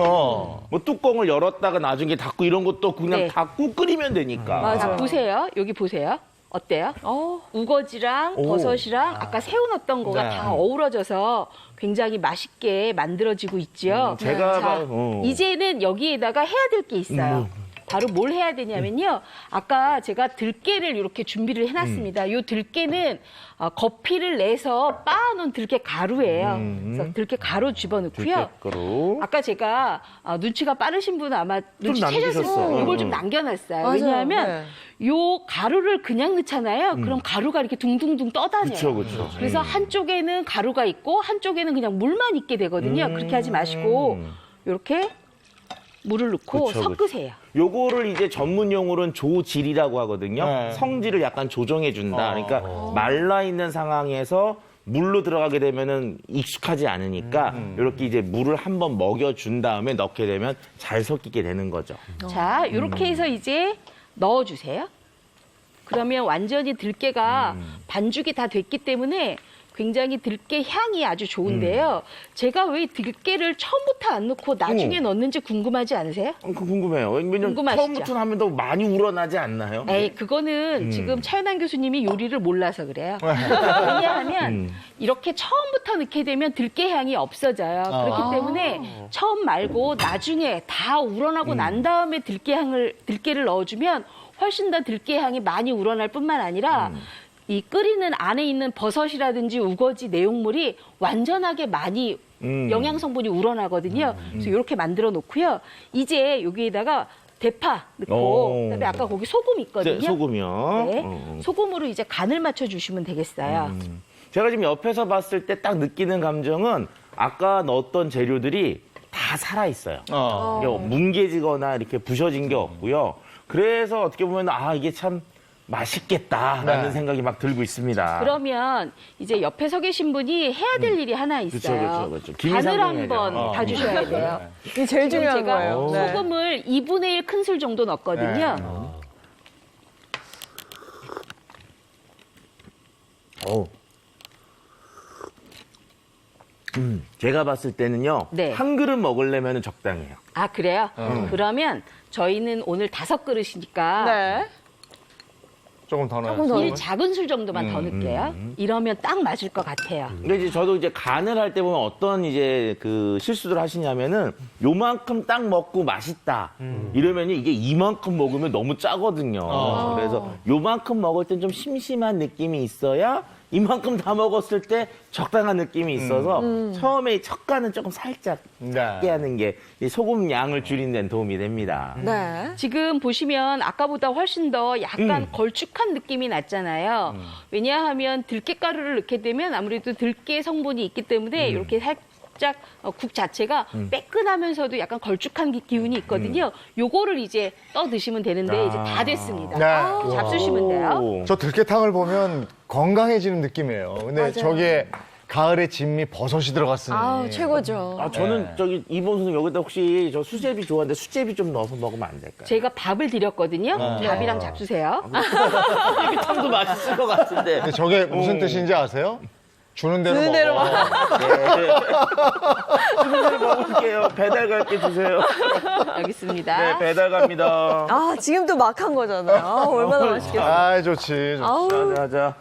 뭐 뚜껑을 열었다가 나중에 닫고 이런 것도 그냥 네. 닫고 끓이면 되니까. 맞아요. 자, 보세요. 여기 보세요. 어때요? 우거지랑 버섯이랑 아까 새우 넣었던 거가 네. 다 어우러져서 굉장히 맛있게 만들어지고 있죠. 제가 자, 봐- 이제는 여기에다가 해야 될 게 있어요. 바로 뭘 해야 되냐면요. 아까 제가 들깨를 이렇게 준비를 해놨습니다. 이 들깨는 거피를 내서 빻아놓은 들깨 가루예요. 그래서 들깨 가루 집어넣고요. 들깨가루. 아까 제가 눈치가 빠르신 분은 아마 눈치 남기셨어요. 채셨을 거예요. 이걸 좀 남겨놨어요. 맞아요. 왜냐하면 요 가루를 그냥 넣잖아요. 그럼 가루가 이렇게 둥둥둥 떠다녀요. 그렇죠. 그래서 한쪽에는 가루가 있고 한쪽에는 그냥 물만 있게 되거든요. 그렇게 하지 마시고 이렇게 물을 넣고 그쵸, 섞으세요. 요거를 이제 전문 용어로는 조질이라고 하거든요. 네. 성질을 약간 조정해 준다. 그러니까 말라 있는 상황에서 물로 들어가게 되면은 익숙하지 않으니까 이렇게 이제 물을 한번 먹여 준 다음에 넣게 되면 잘 섞이게 되는 거죠. 자, 이렇게 해서 이제 넣어주세요. 그러면 완전히 들깨가 반죽이 다 됐기 때문에 굉장히 들깨 향이 아주 좋은데요. 제가 왜 들깨를 처음부터 안 넣고 나중에 넣는지 궁금하지 않으세요? 그거 궁금해요. 왜냐면 궁금하시죠? 처음부터 하면 더 많이 우러나지 않나요? 에이, 그거는 지금 차윤환 교수님이 요리를 몰라서 그래요. 왜냐하면 이렇게 처음부터 넣게 되면 들깨 향이 없어져요. 그렇기 때문에 처음 말고 나중에 다 우러나고 난 다음에 들깨를 넣어주면 훨씬 더 들깨 향이 많이 우러날 뿐만 아니라 이 끓이는 안에 있는 버섯이라든지 우거지 내용물이 완전하게 많이 영양 성분이 우러나거든요. 그래서 이렇게 만들어 놓고요. 이제 여기에다가 대파 넣고 그다음에 아까 거기 소금 있거든요. 네, 소금이요. 네. 소금으로 이제 간을 맞춰 주시면 되겠어요. 제가 지금 옆에서 봤을 때 딱 느끼는 감정은 아까 넣었던 재료들이 다 살아 있어요. 뭉개지거나 이렇게 부셔진 게 없고요. 그래서 어떻게 보면 이게 참 맛있겠다라는 생각이 막 들고 있습니다. 그러면 이제 옆에 서 계신 분이 해야 될 일이 하나 있어요. 그쵸. 김이 간을 상정해야죠. 한번 봐주셔야 돼요. 이게 제일 지금 중요한 제가 거예요. 네. 소금을 2분의 1 큰술 정도 넣었거든요. 제가 봤을 때는요. 네. 한 그릇 먹으려면 적당해요. 아, 그래요? 그러면 저희는 오늘 5그릇이니까 네. 조금 더 넣어요. 조금 더. 1 작은 술 정도만 더 넣을게요. 이러면 딱 맞을 것 같아요. 근데 이제 저도 이제 간을 할 때 보면 어떤 이제 그 실수들 하시냐면은 요만큼 딱 먹고 맛있다. 이러면 이게 이만큼 먹으면 너무 짜거든요. 그래서 요만큼 먹을 땐 좀 심심한 느낌이 있어야 이만큼 다 먹었을 때 적당한 느낌이 있어서 처음에 이 첫 간은 조금 살짝 네. 작게 하는 게 이 소금 양을 줄이는 데 도움이 됩니다. 네. 지금 보시면 아까보다 훨씬 더 약간 걸쭉한 느낌이 났잖아요. 왜냐하면 들깨가루를 넣게 되면 아무래도 들깨 성분이 있기 때문에 이렇게 살짝 국 자체가 매끈하면서도 약간 걸쭉한 기운이 있거든요. 요거를 이제 떠 드시면 되는데 이제 다 됐습니다. 네. 잡수시면 돼요. 오. 저 들깨탕을 보면 건강해지는 느낌이에요. 근데 맞아요. 저기에 가을의 진미 버섯이 들어갔으니. 아우, 최고죠. 저는 저기 이번 선생님 여기다 혹시 저 수제비 좋아하는데 수제비 좀 넣어서 먹으면 안 될까요? 제가 밥을 드렸거든요. 밥이랑 잡수세요. 수제비탕도 맛있을 것 같은데. 근데 저게 무슨 뜻인지 아세요? 주는 대로 주는 대로 먹어. 네. 주는 대로 먹을게요. 배달 갈게 주세요. 여기 있습니다. 네, 배달 갑니다. 지금도 막 한 거잖아요. 얼마나 맛있겠어요. 아, 좋지. 아우. 자.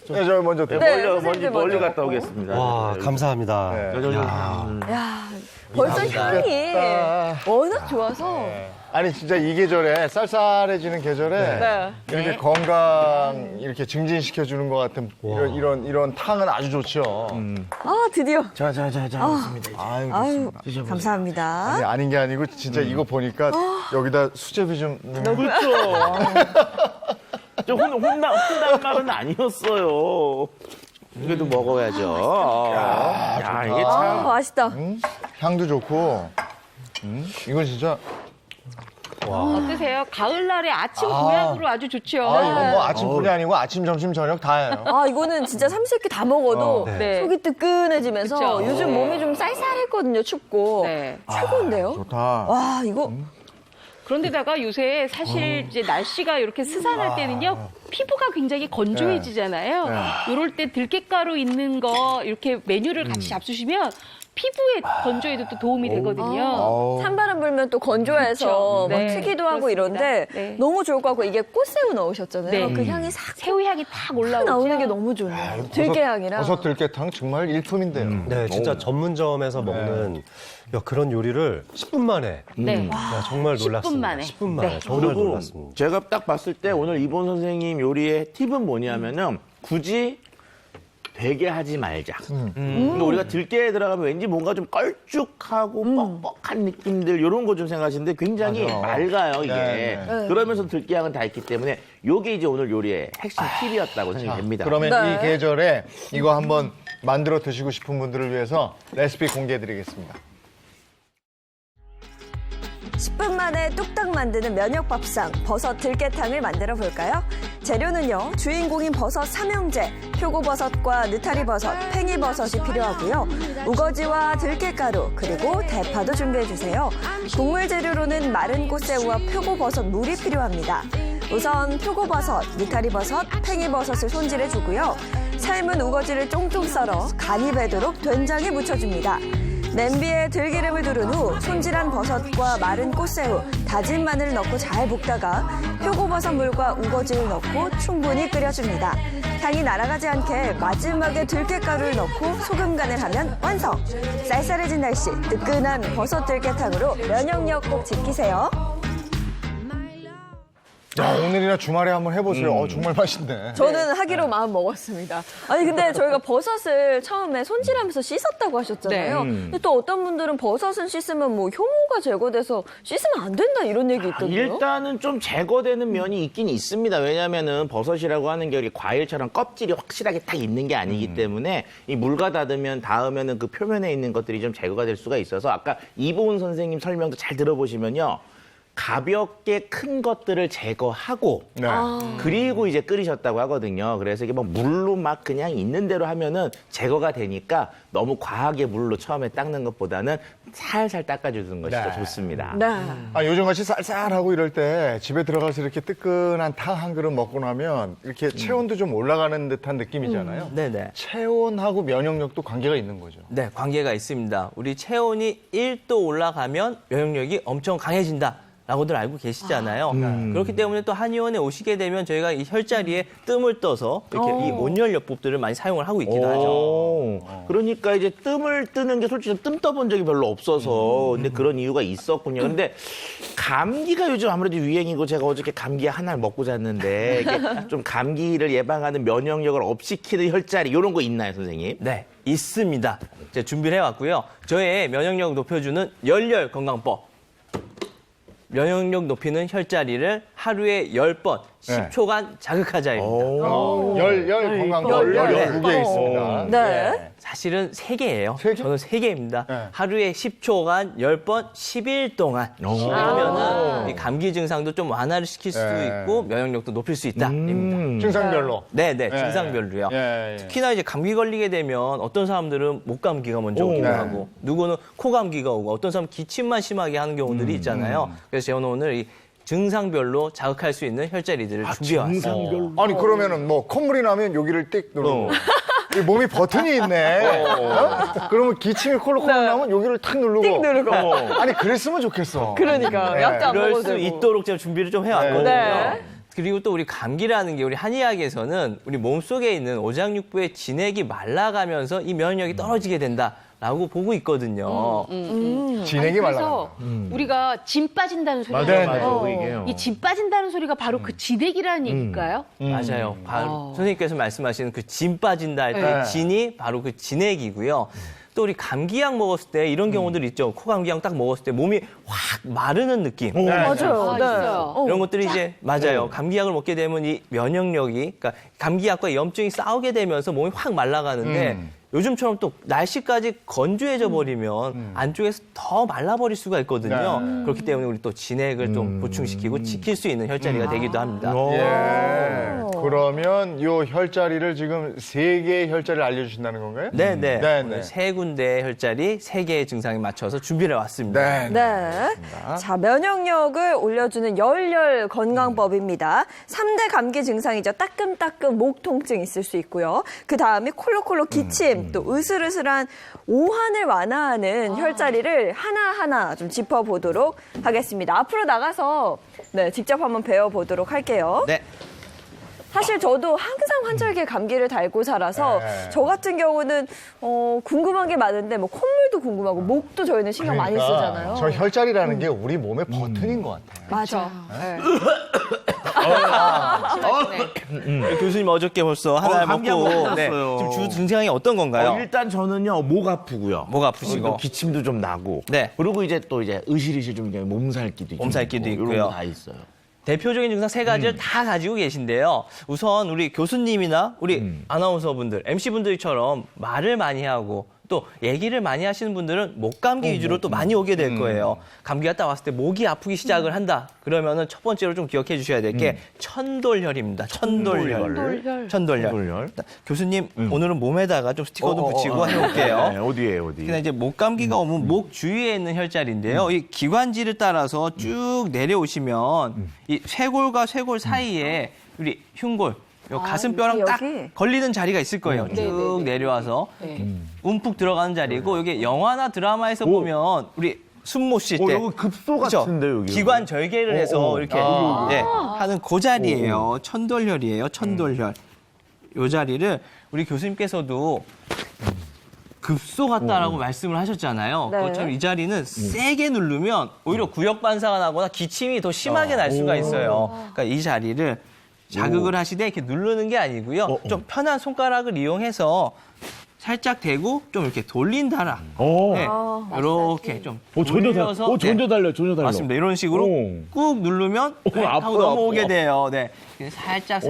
네, 저 먼저 네, 네, 멀리 선생님들 멀리 먼저 갔다 먹고. 오겠습니다. 와, 네, 감사합니다. 네. 여기. 야, 벌써 향이 맛있겠다. 워낙 좋아서. 아니, 진짜 이 계절에 쌀쌀해지는 계절에 네. 이렇게 건강 이렇게 증진시켜주는 것 같은 이런 탕은 아주 좋죠. 드디어. 자, 좋습니다. 아유, 아유, 좋습니다. 감사합니다. 아니, 아닌 게 아니고 진짜 이거 보니까 여기다 수제비 좀 넣으면 그렇죠. 저 혼난 말은 아니었어요. 그래도 먹어야죠. 야, 이게 참. 맛있다. 향도 좋고 이건 진짜 어떠세요? 가을날의 아침 보약으로 아주 좋죠. 이건 뭐 아침뿐이 아니고 아침, 점심, 저녁 다예요. 이거는 진짜 삼시세끼 다 먹어도 네. 속이 뜨끈해지면서 그쵸. 요즘 몸이 좀 쌀쌀했거든요, 춥고. 네. 최고인데요? 좋다. 와, 이거. 그런데다가 요새 사실 이제 날씨가 이렇게 스산할 때는요, 피부가 굉장히 건조해지잖아요. 이럴 때 들깨가루 있는 거 이렇게 메뉴를 같이 잡수시면 피부의 건조에도 또 도움이 되거든요. 찬바람 불면 또 건조해서 그렇죠. 막 네, 튀기도 하고 그렇습니다. 이런데 네. 너무 좋을 것 같고 이게 꽃새우 넣으셨잖아요. 네. 그 향이 싹 새우 향이 탁 올라오죠. 나오는 게 너무 좋네요. 들깨향이랑. 버섯 들깨탕 정말 일품인데요. 네, 진짜 전문점에서 먹는 야, 그런 요리를 10분 만에. 네. 야, 정말 10분 놀랐습니다. 만에. 10분 만에. 네. 정말 그리고 놀랐습니다. 제가 딱 봤을 때 오늘 이본 선생님 요리의 팁은 뭐냐면은 굳이 되게 하지 말자. 그러니까 우리가 들깨에 들어가면 왠지 뭔가 좀 걸쭉하고 뻑뻑한 느낌들 이런 거 좀 생각하시는데 굉장히 맞아. 맑아요 이게. 네, 그러면서 들깨향은 다 있기 때문에 요게 이제 오늘 요리의 핵심 팁이었다고 생각이 됩니다. 그러면 네. 이 계절에 이거 한번 만들어 드시고 싶은 분들을 위해서 레시피 공개해드리겠습니다. 10분 만에 뚝딱 만드는 면역밥상 버섯 들깨탕을 만들어 볼까요? 재료는요. 주인공인 버섯 삼형제, 표고버섯과 느타리버섯, 팽이버섯이 필요하고요. 우거지와 들깨가루 그리고 대파도 준비해 주세요. 국물 재료로는 마른 꽃새우와 표고버섯 물이 필요합니다. 우선 표고버섯, 느타리버섯, 팽이버섯을 손질해 주고요. 삶은 우거지를 쫑쫑 썰어 간이 배도록 된장에 묻혀줍니다. 냄비에 들기름을 두른 후 손질한 버섯과 마른 꽃새우, 다진 마늘을 넣고 잘 볶다가 표고버섯 물과 우거지를 넣고 충분히 끓여줍니다. 향이 날아가지 않게 마지막에 들깨가루를 넣고 소금 간을 하면 완성! 쌀쌀해진 날씨, 뜨끈한 버섯 들깨탕으로 면역력 꼭 지키세요. 야, 오늘이나 주말에 한번 해보세요. 정말 맛있네. 저는 하기로 마음 먹었습니다. 아니 근데 저희가 버섯을 처음에 손질하면서 씻었다고 하셨잖아요. 근데 또 어떤 분들은 버섯은 씻으면 뭐 효모가 제거돼서 씻으면 안 된다 이런 얘기 있던데요. 일단은 좀 제거되는 면이 있긴 있습니다. 왜냐면은 버섯이라고 하는 게 우리 과일처럼 껍질이 확실하게 딱 있는 게 아니기 때문에 이 물과 닿으면은 그 표면에 있는 것들이 좀 제거가 될 수가 있어서 아까 이보은 선생님 설명도 잘 들어보시면요. 가볍게 큰 것들을 제거하고 네. 그리고 이제 끓이셨다고 하거든요. 그래서 이게 뭐 물로 막 그냥 있는 대로 하면은 제거가 되니까 너무 과하게 물로 처음에 닦는 것보다는 살살 닦아주는 것이 더 좋습니다. 네. 아, 요즘같이 쌀쌀하고 이럴 때 집에 들어가서 이렇게 뜨끈한 탕 한 그릇 먹고 나면 이렇게 체온도 좀 올라가는 듯한 느낌이잖아요. 네네. 체온하고 면역력도 관계가 있는 거죠. 네, 관계가 있습니다. 우리 체온이 1도 올라가면 면역력이 엄청 강해진다. 라고들 알고 계시잖아요. 그렇기 때문에 또 한의원에 오시게 되면 저희가 이 혈자리에 뜸을 떠서 이렇게 이 온열요법들을 많이 사용을 하고 있기도 하죠. 그러니까 이제 뜸을 뜨는 게 솔직히 뜸 떠본 적이 별로 없어서 근데 그런 이유가 있었군요. 근데 감기가 요즘 아무래도 유행이고 제가 어저께 감기 하나를 먹고 잤는데 이게 좀 감기를 예방하는 면역력을 업시키는 혈자리 이런 거 있나요, 선생님? 네, 있습니다. 제가 준비를 해왔고요. 저의 면역력 높여주는 열혈 건강법. 면역력 높이는 혈자리를 하루에 10번, 10초간 자극하자입니다. 열 건강법 열. 12개 있습니다. 네. 사실은 3개예요. 세 개? 저는 3개입니다. 네. 하루에 10초간 10번, 10일 동안 하면은 이 감기 증상도 좀 완화를 시킬 수도 네. 있고 면역력도 높일 수 있다. 입니다. 증상별로. 네네, 증상별로요. 예. 특히나 이제 감기 걸리게 되면 어떤 사람들은 목 감기가 먼저 오기도 네. 하고 누구는 코 감기가 오고 어떤 사람은 기침만 심하게 하는 경우들이 있잖아요. 그래서 저는 오늘 이 증상별로 자극할 수 있는 혈자리들을 준비해왔어요. 아니 그러면은 뭐 콧물이 나면 여기를 띡 누르고 이 몸이 버튼이 있네. 어? 그러면 기침이 콜록콜록 나면 여기를 탁 누르고. 띡 누르고. 아니 그랬으면 좋겠어. 그러니까 네. 약도 안 그럴 먹어도 수 되고. 있도록 제가 준비를 좀 해왔거든요. 네. 그리고 또 우리 감기라는 게 우리 한의학에서는 우리 몸속에 있는 오장육부의 진액이 말라가면서 이 면역력이 떨어지게 된다라고 보고 있거든요. 진액이 말라. 그래서 우리가 진 빠진다는 소리가 맞아요, 있잖아요. 맞아요. 이게요. 이 진 빠진다는 소리가 바로 그 진액이라는 얘기일까요? 맞아요. 바로 선생님께서 말씀하시는 그 진 빠진다 할 때 네. 진이 바로 그 진액이고요. 또 우리 감기약 먹었을 때 이런 경우들 있죠. 코감기약 딱 먹었을 때 몸이 확 마르는 느낌. 맞아요. 아, 네. 있어요. 이런 것들이 이제 맞아요. 감기약을 먹게 되면 이 면역력이 그러니까 감기약과 염증이 싸우게 되면서 몸이 확 말라가는데 요즘처럼 또 날씨까지 건조해져 버리면 안쪽에서 더 말라버릴 수가 있거든요. 그렇기 때문에 우리 또 진액을 좀 보충시키고 지킬 수 있는 혈자리가 되기도 합니다. 예. 그러면 요 혈자리를 지금 3개의 혈자리를 알려주신다는 건가요? 네네. 네네. 세 군데 군데의 혈자리 3개의 증상에 맞춰서 준비를 해왔습니다. 네. 네. 자, 면역력을 올려주는 열열 건강법입니다. 3대 감기 증상이죠. 따끔따끔 목 통증 있을 수 있고요. 그 다음에 콜록콜록 기침, 또 으슬으슬한 오한을 완화하는 혈자리를 하나하나 좀 짚어보도록 하겠습니다. 앞으로 나가서 네, 직접 한번 배워보도록 할게요. 네. 사실 저도 항상 환절기에 감기를 달고 살아서 네. 저 같은 경우는 궁금한 게 많은데 뭐 콧물도 궁금하고 목도 저희는 신경 많이 쓰잖아요. 저 혈자리라는 게 우리 몸의 버튼인 것 같아요. 맞아. 네. 교수님 어저께 벌써 하나 감기 한번 먹고 끝났어요. 지금 주 증상이 어떤 건가요? 일단 저는요 목 아프고요. 목 아프시고. 그리고 기침도 좀 나고. 네. 그리고 이제 또 이제 으실으실 좀 몸살기도 몸살기도 있고, 있고요. 이런 거 다 있어요. 대표적인 증상 3가지를 다 가지고 계신데요. 우선 우리 교수님이나 우리 아나운서분들, MC분들처럼 말을 많이 하고 또 얘기를 많이 하시는 분들은 목감기 위주로 또 많이 오게 될 거예요. 감기가 딱 왔을 때 목이 아프기 시작을 한다. 그러면은 첫 번째로 좀 기억해 주셔야 될 게 천돌혈입니다. 천돌혈. 천돌혈. 교수님 오늘은 몸에다가 좀 스티커도 붙이고 해볼게요. 네, 어디에 어디? 그냥 이제 목감기가 오면 목 주위에 있는 혈자리인데요. 이 기관지를 따라서 쭉 내려오시면 이 쇄골과 쇄골 사이에 우리 흉골, 요 가슴뼈랑 딱 여기? 걸리는 자리가 있을 거예요. 쭉 내려와서 움푹 들어가는 자리고 이게 영화나 드라마에서 보면 우리 숨 못 쉴 때 여기 급소 그죠? 같은데 여기. 기관 절개를 해서 이렇게 네, 하는 그 자리예요. 천돌혈이에요. 천돌혈. 요 자리를 우리 교수님께서도 급소 같다라고 말씀을 하셨잖아요. 네. 그것처럼 이 자리는 세게 누르면 오히려 구역 반사가 나거나 기침이 더 심하게 날 수가 있어요. 그러니까 이 자리를 자극을 하시되 이렇게 누르는 게 아니고요. 좀 편한 손가락을 이용해서 살짝 대고 좀 이렇게 돌린다라. 네. 이렇게 좀 돌려서 전혀 달려, 전혀 달려. 맞습니다. 이런 식으로 꾹 누르면 하고 아파요, 넘어오게 아파. 돼요. 네. 살짝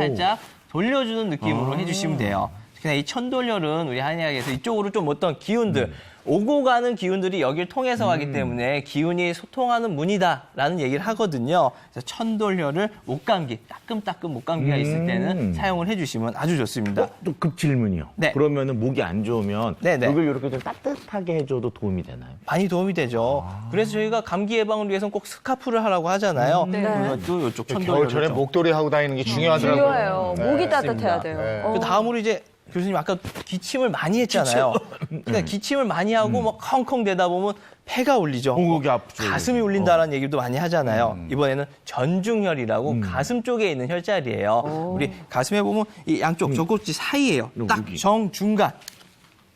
돌려주는 느낌으로 해주시면 돼요. 그냥 이 천돌혈은 우리 한의학에서 이쪽으로 좀 어떤 기운들, 오고 가는 기운들이 여기를 통해서 가기 때문에 기운이 소통하는 문이다라는 얘기를 하거든요. 그래서 천돌혈을 목감기, 따끔따끔 목감기가 있을 때는 사용을 해주시면 아주 좋습니다. 또 급 질문이요. 네. 그러면은 목이 안 좋으면 네네. 목을 이렇게 좀 따뜻하게 해줘도 도움이 되나요? 많이 도움이 되죠. 그래서 저희가 감기 예방을 위해서는 꼭 스카프를 하라고 하잖아요. 그것도 이쪽 천돌혈을 겨울철에 좀. 목도리 하고 다니는 게 중요하더라고요. 중요해요. 목이 따뜻해야 맞습니다. 돼요. 그 다음으로 이제 교수님 아까 기침을 많이 했잖아요. 그러니까 기침을 많이 하고 막 컹컹대다 보면 폐가 울리죠. 목이 아프죠. 가슴이 울린다라는 얘기도 많이 하잖아요. 이번에는 전중혈이라고 가슴 쪽에 있는 혈자리예요. 우리 가슴에 보면 이 양쪽 젖꼭지 사이에요. 딱 여기.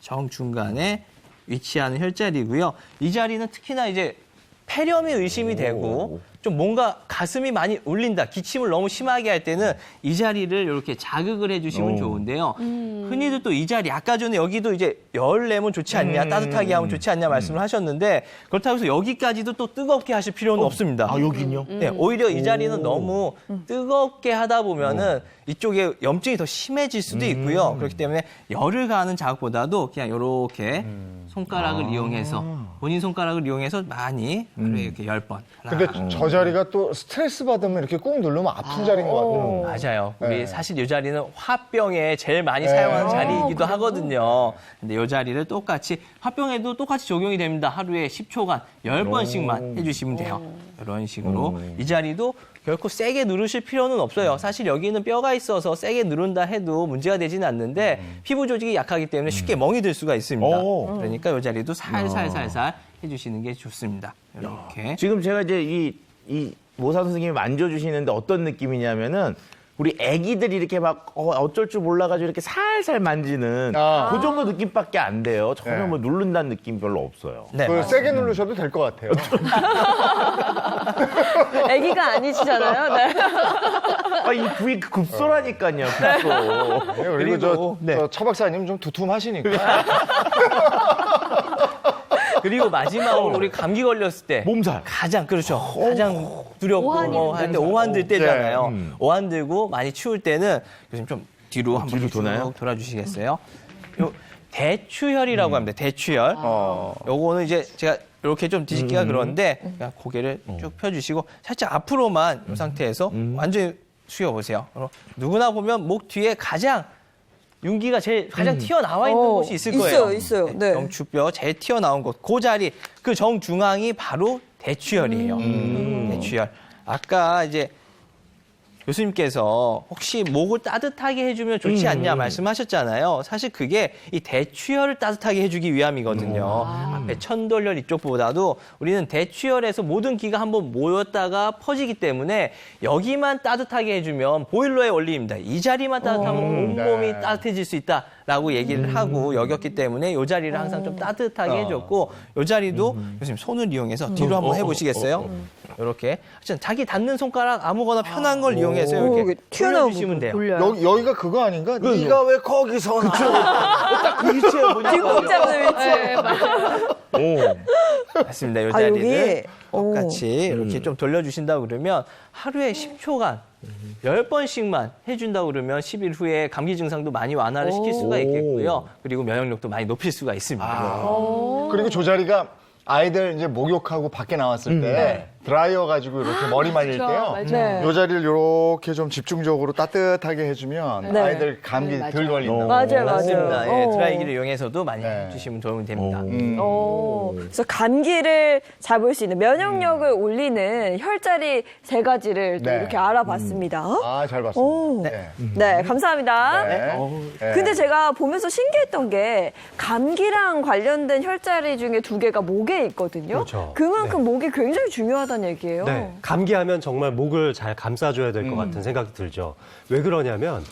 정중간에 위치하는 혈자리고요. 이 자리는 특히나 이제 폐렴이 의심이 되고 좀 뭔가 가슴이 많이 울린다, 기침을 너무 심하게 할 때는 이 자리를 이렇게 자극을 해주시면 좋은데요. 흔히들 또 이 자리, 아까 전에 여기도 이제 열 내면 좋지 않냐, 따뜻하게 하면 좋지 않냐 말씀을 하셨는데 그렇다고 해서 여기까지도 또 뜨겁게 하실 필요는 없습니다. 아, 여긴요? 네, 오히려 이 자리는 너무 뜨겁게 하다 보면은 이쪽에 염증이 더 심해질 수도 있고요. 그렇기 때문에 열을 가하는 자극보다도 그냥 이렇게 손가락을 이용해서 본인 손가락을 이용해서 많이 하루에 이렇게 10번. 근데 저 자리가 또 스트레스 받으면 이렇게 꾹 누르면 아픈 자리인 것 같아요. 맞아요. 우리 네. 사실 이 자리는 화병에 제일 많이 사용하는 자리이기도 하거든요. 근데 이 자리를 똑같이 화병에도 똑같이 적용이 됩니다. 하루에 10초간 10번씩만 해주시면 돼요. 이런 식으로 이 자리도 결코 세게 누르실 필요는 없어요. 사실 여기는 뼈가 있어서 세게 누른다 해도 문제가 되지는 않는데 피부 조직이 약하기 때문에 쉽게 멍이 들 수가 있습니다. 그러니까 이 자리도 살살살살 해주시는 게 좋습니다. 이렇게. 지금 제가 이제 이 모사 선생님이 만져주시는데 어떤 느낌이냐면은 우리 애기들이 이렇게 막 어쩔 줄 몰라가지고 이렇게 살살 만지는 그 정도 느낌밖에 안 돼요. 전혀 네. 뭐 누른다는 느낌 별로 없어요. 네, 그 세게 누르셔도 될 것 같아요. 아기가 아니시잖아요. 네. 아, 이 부위 급소라니까요. 급소. 그리고 그리고, 차 박사님 좀 두툼하시니까. 그리고 마지막으로 우리 감기 걸렸을 때 몸살. 가장 그렇죠. 가장 두렵고 할 때 오한 들 때잖아요. 오한 들고 많이 추울 때는 요즘 좀 뒤로 한번 뒤로 도나요? 쭉 돌아주시겠어요? 요 대추혈이라고 합니다. 대추혈. 요거는 이제 제가 이렇게 좀 뒤집기가 그런데 그냥 고개를 쭉 펴주시고 살짝 앞으로만 이 상태에서 완전히 숙여보세요. 누구나 보면 목 뒤에 가장 윤기가 제일 가장 튀어나와 있는 곳이 있을 거예요. 있어요. 네. 정추뼈 제일 튀어나온 곳, 그 자리, 그 정중앙이 바로 대추혈이에요. 대추혈. 아까 이제 교수님께서 혹시 목을 따뜻하게 해주면 좋지 않냐 말씀하셨잖아요. 사실 그게 이 대추혈을 따뜻하게 해주기 위함이거든요. 앞에 천돌혈 이쪽보다도 우리는 대추혈에서 모든 기가 한번 모였다가 퍼지기 때문에 여기만 따뜻하게 해주면 보일러의 원리입니다. 이 자리만 따뜻하면 온몸이 네. 따뜻해질 수 있다라고 얘기를 하고 여겼기 때문에 이 자리를 항상 좀 따뜻하게 해줬고 이 자리도 교수님 손을 이용해서 뒤로 한번 해보시겠어요? 이렇게 자기 닿는 손가락 아무거나 편한 걸 이용해서 이렇게 튀어나온 돌려주시면 돼요. 돌려요. 여기가 그거 아닌가? 네가 왜 거기서 나? 딱 그 위치에 보니까. 뒷목잡는 위치. 네, 맞아요. 맞습니다. 이 아, 자리를 여기? 똑같이 이렇게 좀 돌려주신다고 그러면 하루에 10초간 10번씩만 해준다고 그러면 10일 후에 감기 증상도 많이 완화를 시킬 수가 있겠고요. 그리고 면역력도 많이 높일 수가 있습니다. 그리고 저 자리가 아이들 이제 목욕하고 밖에 나왔을 때 드라이어 가지고 이렇게 머리 말릴 때요. 네. 요 자리를 이렇게 좀 집중적으로 따뜻하게 해주면 네. 아이들 감기 덜 걸린다고. 맞아요, 맞습니다. 예, 어. 드라이기를 이용해서도 많이 네. 해주시면 도움이 됩니다. 그래서 감기를 잡을 수 있는 면역력을 올리는 혈자리 3가지를 또 네. 이렇게 알아봤습니다. 아, 잘 봤습니다. 오. 네. 네, 감사합니다. 네. 네. 근데 제가 보면서 신기했던 게 감기랑 관련된 혈자리 중에 2개가 목에 있거든요. 그렇죠. 그만큼 목이 굉장히 중요하다는 얘기예요. 네, 감기하면 정말 목을 잘 감싸줘야 될 것 같은 생각이 들죠. 왜 그러냐면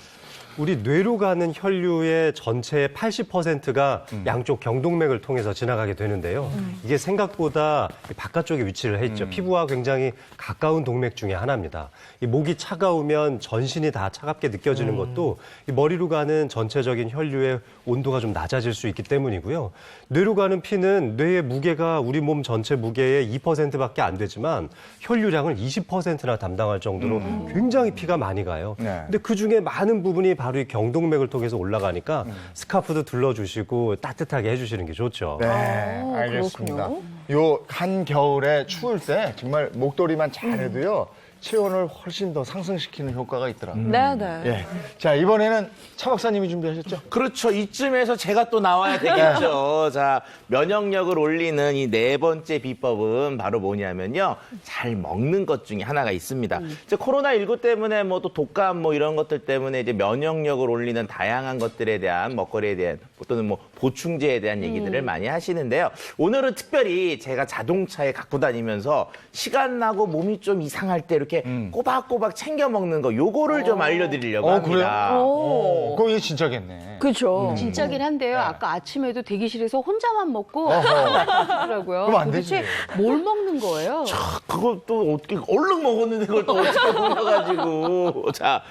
우리 뇌로 가는 혈류의 전체의 80%가 양쪽 경동맥을 통해서 지나가게 되는데요. 이게 생각보다 바깥쪽에 위치를 해 있죠. 피부와 굉장히 가까운 동맥 중에 하나입니다. 이 목이 차가우면 전신이 다 차갑게 느껴지는 것도 이 머리로 가는 전체적인 혈류의 온도가 좀 낮아질 수 있기 때문이고요. 뇌로 가는 피는 뇌의 무게가 우리 몸 전체 무게의 2%밖에 안 되지만 혈류량을 20%나 담당할 정도로 굉장히 피가 많이 가요. 네. 근데 그 중에 많은 부분이 바로 이 경동맥을 통해서 올라가니까 스카프도 둘러주시고 따뜻하게 해주시는 게 좋죠. 네, 알겠습니다. 요 한겨울에 추울 때 정말 목도리만 잘해도요. 체온을 훨씬 더 상승시키는 효과가 있더라고요. 네, 네. 예. 자, 이번에는 차 박사님이 준비하셨죠? 그렇죠. 이쯤에서 제가 또 나와야 되겠죠. 자, 면역력을 올리는 이 4번째 비법은 바로 뭐냐면요. 잘 먹는 것 중에 하나가 있습니다. 이제 코로나19 때문에 뭐 또 독감 뭐 이런 것들 때문에 이제 면역력을 올리는 다양한 것들에 대한 먹거리에 대한 또는 뭐 보충제에 대한 얘기들을 많이 하시는데요. 오늘은 특별히 제가 자동차에 갖고 다니면서 시간 나고 몸이 좀 이상할 때 이렇게 꼬박꼬박 챙겨 먹는 거 요거를 좀 알려드리려고 합니다. 그럼 이게 진짜겠네. 그렇죠. 진짜긴 한데요. 아까 아침에도 대기실에서 혼자만 먹고 하더라고요. 그럼 안 되지. 도대체 뭘 먹는 거예요? 그걸 또 어떻게 얼른 먹었는데 그걸 또 어떻게 돌려가지고 자,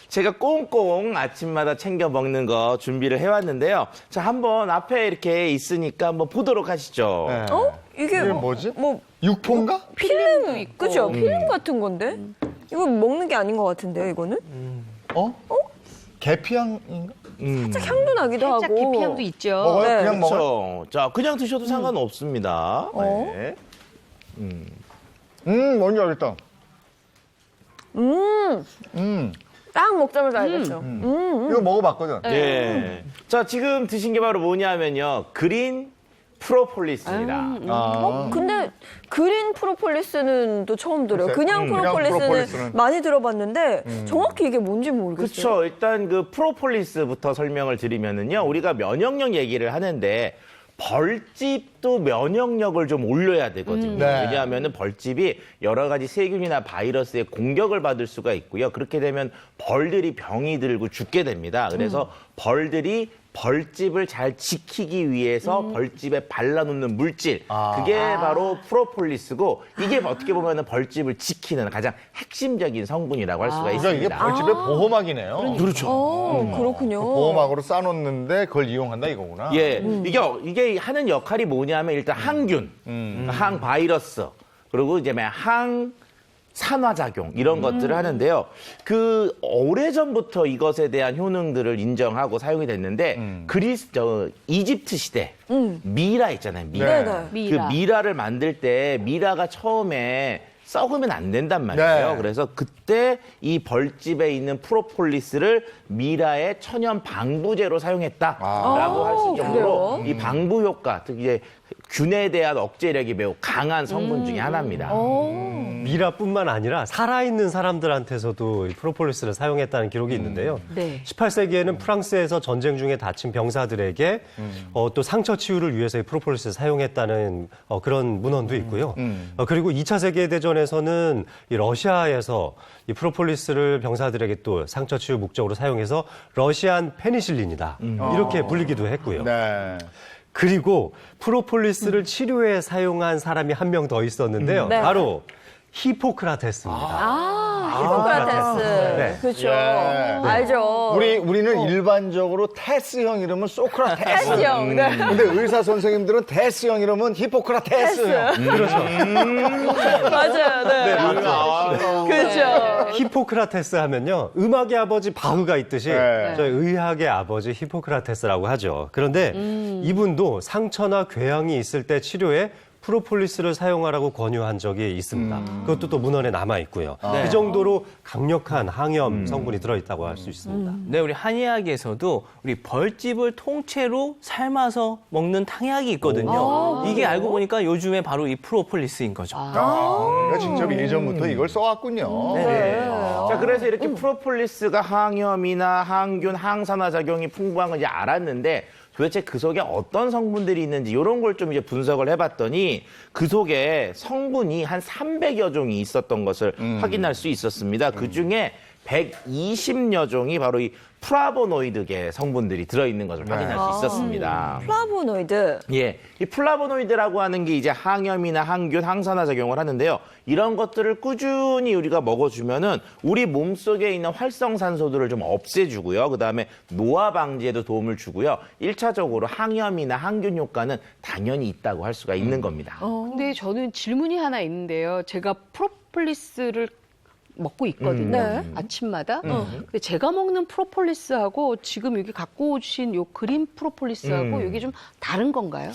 제가 꽁꽁 아침마다 챙겨 먹는 거 준비를 해왔는데요. 자, 한번 앞에 이렇게 있으니까 한번 보도록 하시죠. 네. 이게 이게 뭐지? 뭐 육포인가? 필름 그죠? 필름 같은 건데? 이거 먹는 게 아닌 것 같은데요, 이거는? 계피향인가? 살짝 향도 나기도 살짝 하고. 계피향도 있죠. 먹어요? 네. 그냥 먹어요? 그렇죠. 자, 그냥 드셔도 상관없습니다. 네. 뭔지 알겠다. 딱 먹자마자 알겠죠. 이거 먹어봤거든. 예. 자, 지금 드신 게 바로 뭐냐면요. 그린 프로폴리스입니다. 근데 그린 프로폴리스는 또 처음 들어요. 글쎄, 그냥 그냥 프로폴리스는 프로폴리스는. 많이 들어봤는데 정확히 이게 뭔지 모르겠어요. 그렇죠. 일단 그 프로폴리스부터 설명을 드리면은요. 우리가 면역력 얘기를 하는데 벌집도 면역력을 좀 올려야 되거든요. 네. 왜냐하면은 벌집이 여러 가지 세균이나 바이러스의 공격을 받을 수가 있고요. 그렇게 되면 벌들이 병이 들고 죽게 됩니다. 그래서 벌들이 벌집을 잘 지키기 위해서 벌집에 발라놓는 물질, 그게 바로 프로폴리스고 이게 어떻게 보면 벌집을 지키는 가장 핵심적인 성분이라고 할 수가 그러니까 이게 있습니다. 벌집의 보호막이네요. 그렇죠. 그렇군요. 보호막으로 싸놓는데 그걸 이용한다 이거구나. 예, 이게 하는 역할이 뭐냐면 일단 항균, 항바이러스, 그리고 이제 산화작용 이런 것들을 하는데요. 오래전부터 이것에 대한 효능들을 인정하고 사용이 됐는데 이집트 시대 미라 있잖아요. 미라. 네네. 미라. 그 미라를 만들 때 미라가 처음에 썩으면 안 된단 말이에요. 네. 그래서 그때 이 벌집에 있는 프로폴리스를 미라의 천연 방부제로 사용했다라고 할 수 정도로 이 방부 효과, 특히 이제 균에 대한 억제력이 매우 강한 성분 중에 하나입니다. 미라뿐만 아니라 살아있는 사람들한테서도 이 프로폴리스를 사용했다는 기록이 있는데요. 네. 18세기에는 프랑스에서 전쟁 중에 다친 병사들에게 또 상처 치유를 위해서 이 프로폴리스를 사용했다는 그런 문헌도 있고요. 그리고 2차 세계대전에서는 이 러시아에서 이 프로폴리스를 병사들에게 또 상처 치유 목적으로 사용해서 러시안 페니실린이다. 이렇게 불리기도 했고요. 네. 그리고 프로폴리스를 치료에 사용한 사람이 한 명 더 있었는데요. 네. 바로 히포크라테스입니다. 히포크라테스. 네. 그렇죠. 예. 알죠. 우리는 일반적으로 테스형 이름은 소크라테스. 테스형, 네. 근데 의사 선생님들은 테스형 이름은 히포크라테스형. 그렇죠. 맞아요. 네. 그렇죠. 히포크라테스 하면요. 음악의 아버지 바흐가 있듯이 네. 저희 의학의 아버지 히포크라테스라고 하죠. 그런데 이분도 상처나 궤양이 있을 때 치료에 프로폴리스를 사용하라고 권유한 적이 있습니다. 그것도 또 문헌에 남아 있고요. 그 정도로 강력한 항염 성분이 들어있다고 할 수 있습니다. 네, 우리 한의학에서도 우리 벌집을 통째로 삶아서 먹는 탕약이 있거든요. 이게 알고 보니까 요즘에 바로 이 프로폴리스인 거죠. 그러니까 직접 예전부터 이걸 써왔군요. 자, 그래서 이렇게 프로폴리스가 항염이나 항균, 항산화 작용이 풍부한 건 이제 알았는데 도대체 그 속에 어떤 성분들이 있는지 이런 걸 좀 이제 분석을 해봤더니 그 속에 성분이 한 300여 종이 있었던 것을 확인할 수 있었습니다. 그 중에 120여 종이 바로 이 플라보노이드계 성분들이 들어있는 것을 확인할 수 있었습니다. 플라보노이드. 예, 이 플라보노이드라고 하는 게 이제 항염이나 항균, 항산화 작용을 하는데요. 이런 것들을 꾸준히 우리가 먹어주면은 우리 몸 속에 있는 활성산소들을 좀 없애주고요. 그 다음에 노화 방지에도 도움을 주고요. 1차적으로 항염이나 항균 효과는 당연히 있다고 할 수가 있는 겁니다. 근데 저는 질문이 하나 있는데요. 제가 프로폴리스를 먹고 있거든요. 네. 아침마다. 근데 제가 먹는 프로폴리스하고 지금 여기 갖고 오신 요 그린 프로폴리스하고 이게 좀 다른 건가요?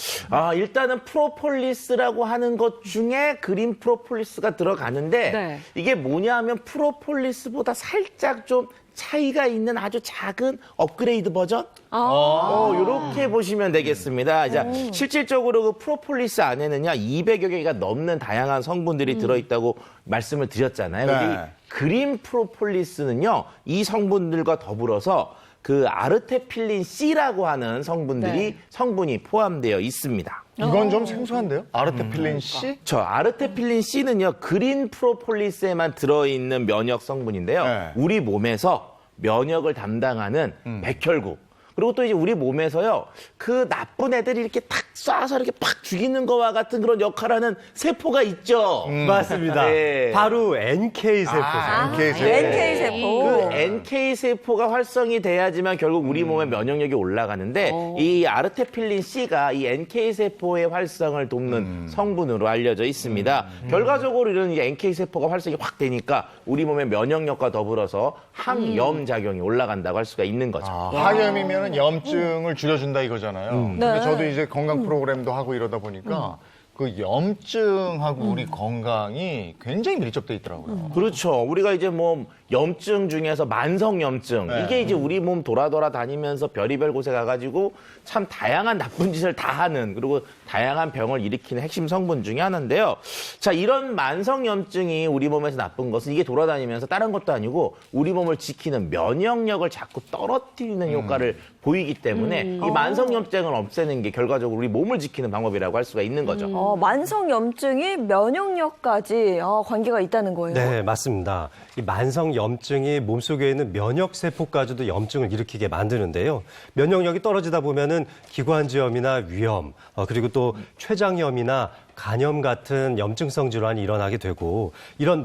일단은 프로폴리스라고 하는 것 중에 그린 프로폴리스가 들어가는데 네. 이게 뭐냐 하면 프로폴리스보다 살짝 좀 차이가 있는 아주 작은 업그레이드 버전? 이렇게 보시면 되겠습니다. 자, 실질적으로 그 프로폴리스 안에는요, 200여 개가 넘는 다양한 성분들이 들어있다고 말씀을 드렸잖아요. 네. 근데 이 그린 프로폴리스는요, 이 성분들과 더불어서 그 아르테필린 C라고 하는 성분이 포함되어 있습니다. 이건 좀 생소한데요? 아르테필린 C? 저 아르테필린 C는요, 그린 프로폴리스에만 들어있는 면역 성분인데요. 네. 우리 몸에서 면역을 담당하는 백혈구. 그리고 또 이제 우리 몸에서요, 그 나쁜 애들이 이렇게 탁 쏴서 이렇게 팍 죽이는 거와 같은 그런 역할을 하는 세포가 있죠. 맞습니다. 네. 바로 NK 세포죠. NK 세포. NK 세포. 그 NK 세포가 활성이 돼야지만 결국 우리 몸의 면역력이 올라가는데 이 아르테필린 C가 이 NK 세포의 활성을 돕는 성분으로 알려져 있습니다. 결과적으로 이런 이제 NK 세포가 활성이 확 되니까 우리 몸의 면역력과 더불어서 항염 작용이 올라간다고 할 수가 있는 거죠. 항염이면 염증을 줄여준다 이거잖아요. 근데 저도 이제 건강 프로그램도 하고 이러다 보니까 그 염증하고 우리 건강이 굉장히 밀접돼 있더라고요. 그렇죠. 우리가 이제 뭐 염증 중에서 만성 염증 네. 이게 이제 우리 몸 돌아 다니면서 별의별 곳에 가가지고 참 다양한 나쁜 짓을 다 하는 그리고 다양한 병을 일으키는 핵심 성분 중에 하나인데요. 자, 이런 만성 염증이 우리 몸에서 나쁜 것은 이게 돌아다니면서 다른 것도 아니고 우리 몸을 지키는 면역력을 자꾸 떨어뜨리는 효과를 보이기 때문에 이 만성 염증을 없애는 게 결과적으로 우리 몸을 지키는 방법이라고 할 수가 있는 거죠. 만성 염증이 면역력까지 관계가 있다는 거예요. 네, 맞습니다. 이 만성 염증이 몸속에 있는 면역 세포까지도 염증을 일으키게 만드는데요. 면역력이 떨어지다 보면은 기관지염이나 위염, 그리고 또 췌장염이나 간염 같은 염증성 질환이 일어나게 되고 이런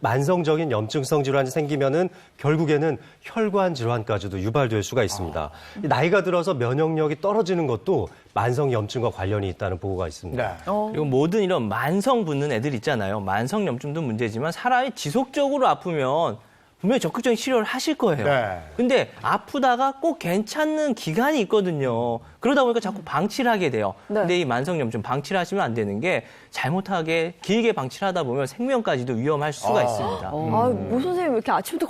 만성적인 염증성 질환이 생기면은 결국에는 혈관 질환까지도 유발될 수가 있습니다. 나이가 들어서 면역력이 떨어지는 것도 만성 염증과 관련이 있다는 보고가 있습니다. 네. 그리고 모든 이런 만성 붙는 애들 있잖아요. 만성 염증도 문제지만 사람이 지속적으로 아프면 분명히 적극적인 치료를 하실 거예요. 네. 근데 아프다가 꼭 괜찮는 기간이 있거든요. 그러다 보니까 자꾸 방치를 하게 돼요. 네. 근데 이 만성염증 방치를 하시면 안 되는 게 잘못하게 길게 방치를 하다 보면 생명까지도 위험할 수가 있습니다. 모 선생님 왜 이렇게 아침부터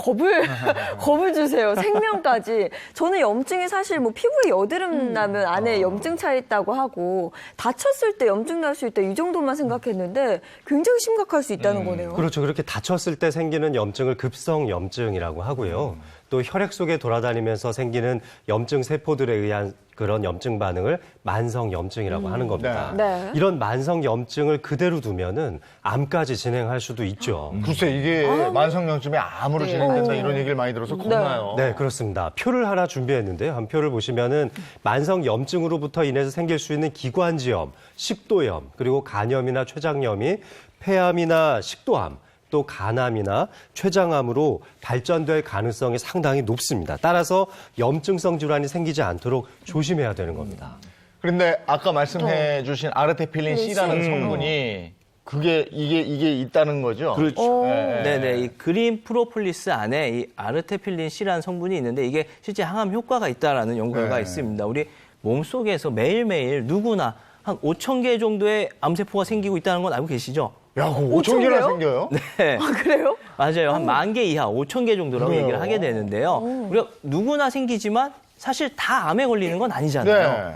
겁을 주세요. 생명까지. 저는 염증이 사실 뭐 피부에 여드름 나면 안에 염증 차 있다고 하고 다쳤을 때 염증 날 수 있다 이 정도만 생각했는데 굉장히 심각할 수 있다는 거네요. 그렇죠. 그렇게 다쳤을 때 생기는 염증을 급성염증이라고 하고요. 또 혈액 속에 돌아다니면서 생기는 염증 세포들에 의한 그런 염증 반응을 만성염증이라고 하는 겁니다. 네. 이런 만성염증을 그대로 두면은 암까지 진행할 수도 있죠. 글쎄 이게 만성염증에 암으로 진행된다 이런 얘기를 많이 들어서 겁나요. 네, 그렇습니다. 표를 하나 준비했는데요. 한 표를 보시면은 만성염증으로부터 인해서 생길 수 있는 기관지염, 식도염, 그리고 간염이나 췌장염이 폐암이나 식도암, 또 간암이나 췌장암으로 발전될 가능성이 상당히 높습니다. 따라서 염증성 질환이 생기지 않도록 조심해야 되는 겁니다. 그런데 아까 말씀해 주신 아르테필린 C라는 성분이 이게 있다는 거죠? 그렇죠. 네. 네네. 이 그린 프로폴리스 안에 이 아르테필린 C라는 성분이 있는데 이게 실제 항암 효과가 있다라는 연구가 네. 있습니다. 우리 몸속에서 매일매일 누구나 한 5,000개 정도의 암세포가 생기고 있다는 건 알고 계시죠? 야, 그거 5천 개나 5,000개요? 생겨요? 네. 그래요? 맞아요. 한 10,000개 이하, 5,000개 정도라고 그래요? 얘기를 하게 되는데요. 우리가 누구나 생기지만 사실 다 암에 걸리는 건 아니잖아요. 네.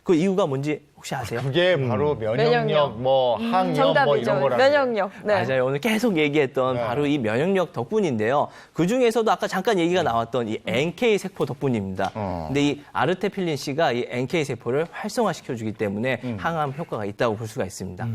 그 이유가 뭔지 혹시 아세요? 그게 바로 면역력, 뭐 항염 뭐 정답이죠. 이런 거라. 면역력. 네. 맞아요. 오늘 계속 얘기했던 네. 바로 이 면역력 덕분인데요. 그 중에서도 아까 잠깐 얘기가 나왔던 이 NK 세포 덕분입니다. 근데 이 아르테필린 C가 이 NK 세포를 활성화시켜주기 때문에 항암 효과가 있다고 볼 수가 있습니다.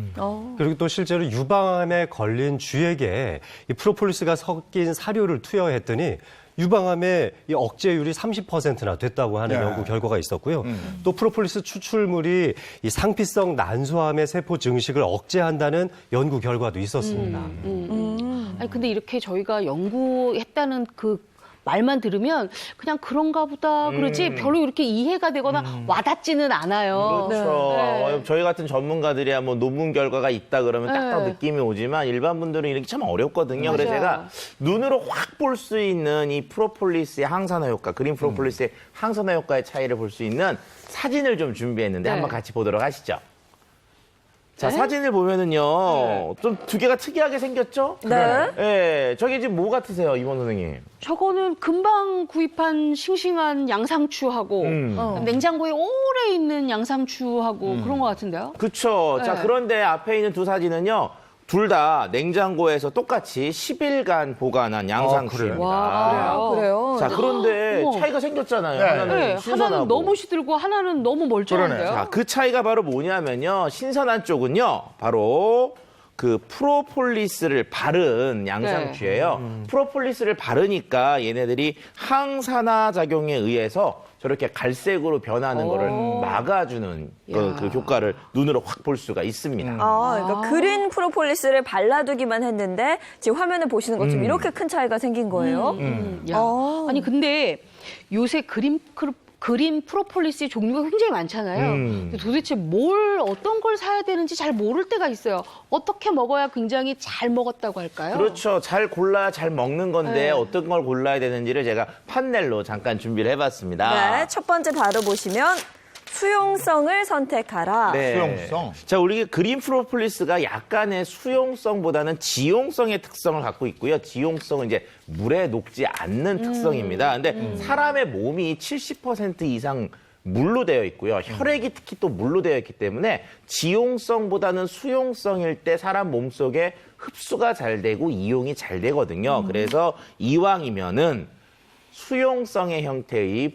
그리고 또 실제로 유방암에 걸린 쥐에게 이 프로폴리스가 섞인 사료를 투여했더니 유방암의 이 억제율이 30%나 됐다고 하는 네. 연구 결과가 있었고요. 또 프로폴리스 추출물이 이 상피성 난소암의 세포 증식을 억제한다는 연구 결과도 있었습니다. 아니 근데 이렇게 저희가 연구했다는 그 말만 들으면 그냥 그런가 보다 그러지 별로 이렇게 이해가 되거나 와닿지는 않아요. 그렇죠. 네. 저희 같은 전문가들이야 뭐 논문 결과가 있다 그러면 딱딱 네. 느낌이 오지만 일반 분들은 이렇게 참 어렵거든요. 그래서 맞아요. 제가 눈으로 확 볼 수 있는 이 프로폴리스의 항산화 효과, 그린 프로폴리스의 항산화 효과의 차이를 볼 수 있는 사진을 좀 준비했는데 네. 한번 같이 보도록 하시죠. 자, 사진을 보면은요, 좀 두 개가 특이하게 생겼죠? 네. 예, 저게 지금 뭐 같으세요, 이원 선생님? 저거는 금방 구입한 싱싱한 양상추하고 냉장고에 오래 있는 양상추하고 그런 것 같은데요. 그쵸. 자, 네. 그런데 앞에 있는 두 사진은요, 둘 다 냉장고에서 똑같이 10일간 보관한 양상추입니다. 와, 그래요? 자, 그런데 어머. 차이가 생겼잖아요. 네. 하나는 네, 신선하고. 하나는 너무 시들고 하나는 너무 멀쩡한데요. 그러네. 자, 그 차이가 바로 뭐냐면요. 신선한 쪽은요, 바로 그 프로폴리스를 바른 양상추예요. 프로폴리스를 바르니까 얘네들이 항산화 작용에 의해서 저렇게 갈색으로 변하는 거를 막아주는 그 효과를 눈으로 확 볼 수가 있습니다. 그러니까 그린 프로폴리스를 발라두기만 했는데 지금 화면을 보시는 것처럼 이렇게 큰 차이가 생긴 거예요. 야. 아니 근데 요새 그린 프로폴리스의 종류가 굉장히 많잖아요. 근데 도대체 어떤 걸 사야 되는지 잘 모를 때가 있어요. 어떻게 먹어야 굉장히 잘 먹었다고 할까요? 그렇죠. 잘 골라야 잘 먹는 건데 네. 어떤 걸 골라야 되는지를 제가 판넬로 잠깐 준비를 해봤습니다. 네, 첫 번째 바로 보시면 수용성을 선택하라. 네. 수용성. 자, 우리 그린 프로폴리스가 약간의 수용성보다는 지용성의 특성을 갖고 있고요. 지용성은 이제 물에 녹지 않는 특성입니다. 근데 사람의 몸이 70% 이상 물로 되어 있고요. 혈액이 특히 또 물로 되어 있기 때문에 지용성보다는 수용성일 때 사람 몸속에 흡수가 잘 되고 이용이 잘 되거든요. 그래서 이왕이면은 수용성의 형태의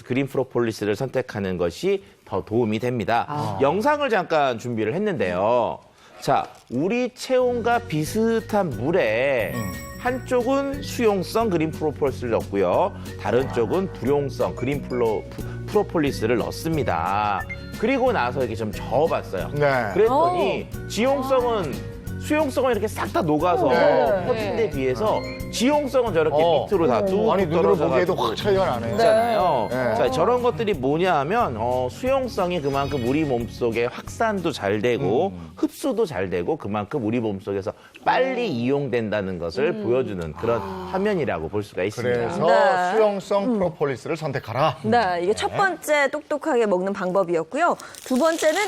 그린 프로폴리스를 선택하는 것이 더 도움이 됩니다. 영상을 잠깐 준비를 했는데요. 자, 우리 체온과 비슷한 물에 한쪽은 수용성 그린 프로폴리스를 넣고요. 다른 쪽은 불용성 그린 프로폴리스를 넣습니다. 그리고 나서 이렇게 좀 저어봤어요. 네. 그랬더니 지용성은 수용성은 이렇게 싹 다 녹아서 네. 퍼진 데 비해서 지용성은 저렇게 밑으로 다 뚝 아니, 눈으로 떨어져가지고 보기에도 확 차이가 나네요. 있잖아요. 네. 자, 저런 것들이 뭐냐 하면 수용성이 그만큼 우리 몸속에 확산도 잘 되고 흡수도 잘 되고 그만큼 우리 몸속에서 빨리 이용된다는 것을 보여주는 그런 화면이라고 볼 수가 있습니다. 그래서 네. 수용성 프로폴리스를 선택하라. 네, 이게 첫 번째 똑똑하게 먹는 방법이었고요. 두 번째는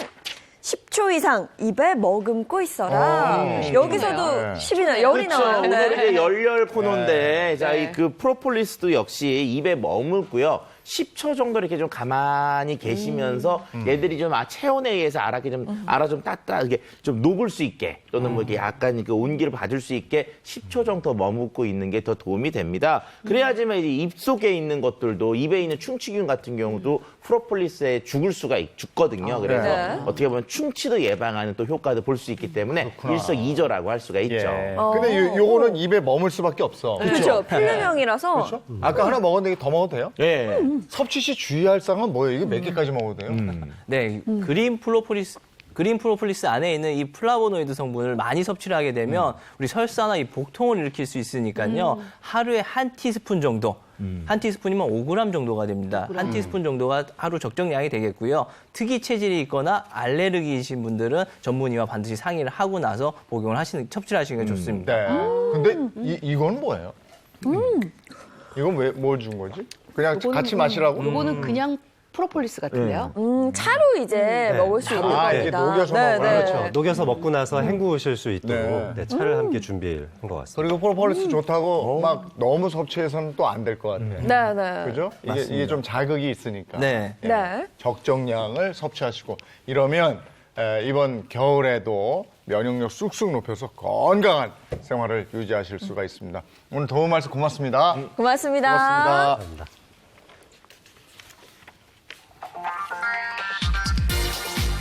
10초 이상 입에 머금고 있어라. 여기서도 네. 10이나 열이 그렇죠. 나와요. 오늘 네. 이제 열렬 코너인데, 자, 이 그 프로폴리스도 역시 입에 머물고요. 10초 정도 이렇게 좀 가만히 계시면서 얘들이 좀 체온에 의해서 알아 좀 따뜻하게 좀 녹을 수 있게 또는 뭐 이렇게 약간 그 온기를 받을 수 있게 10초 정도 머물고 있는 게 더 도움이 됩니다. 그래야지만 이제 입속에 있는 것들도 입에 있는 충치균 같은 경우도 프로폴리스에 죽거든요. 그래서 네. 어떻게 보면 충치도 예방하는 또 효과도 볼 수 있기 때문에 일석이조라고 할 수가 있죠. 예. 근데 요거는 입에 머물 수밖에 없어. 그렇죠. 필름형이라서. 그렇죠? 아까 하나 먹었는데 더 먹어도 돼요? 예. 섭취 시 주의할 사항은 뭐예요? 이게 몇 개까지 먹어도 돼요? 네, 그린 프로폴리스 안에 있는 이 플라보노이드 성분을 많이 섭취를 하게 되면 우리 설사나 이 복통을 일으킬 수 있으니까요. 하루에 한 티스푼 정도, 한 티스푼이면 5g 정도가 됩니다. 한 티스푼 정도가 하루 적정량이 되겠고요. 특이 체질이 있거나 알레르기이신 분들은 전문의와 반드시 상의를 하고 나서 섭취를 하시는 게 좋습니다. 네. 근데 이건 뭐예요? 이건 뭘 준 거지? 그냥 같이 마시라고? 요거는 그냥 프로폴리스 같은데요. 차로 이제 먹을 수 있는 겁니다. 이렇게 녹여서 네, 먹어요? 네. 그렇죠. 녹여서 먹고 나서 헹구실 수 있도록 네. 네, 차를 함께 준비한 것 같습니다. 그리고 프로폴리스 좋다고 막 너무 섭취해서는 또 안 될 것 같아. 네, 네. 그죠? 이게 좀 자극이 있으니까. 네. 예. 네. 적정량을 섭취하시고 이러면 이번 겨울에도 면역력 쑥쑥 높여서 건강한 생활을 유지하실 수가 있습니다. 오늘 도움 말씀 고맙습니다. 고맙습니다. 고맙습니다.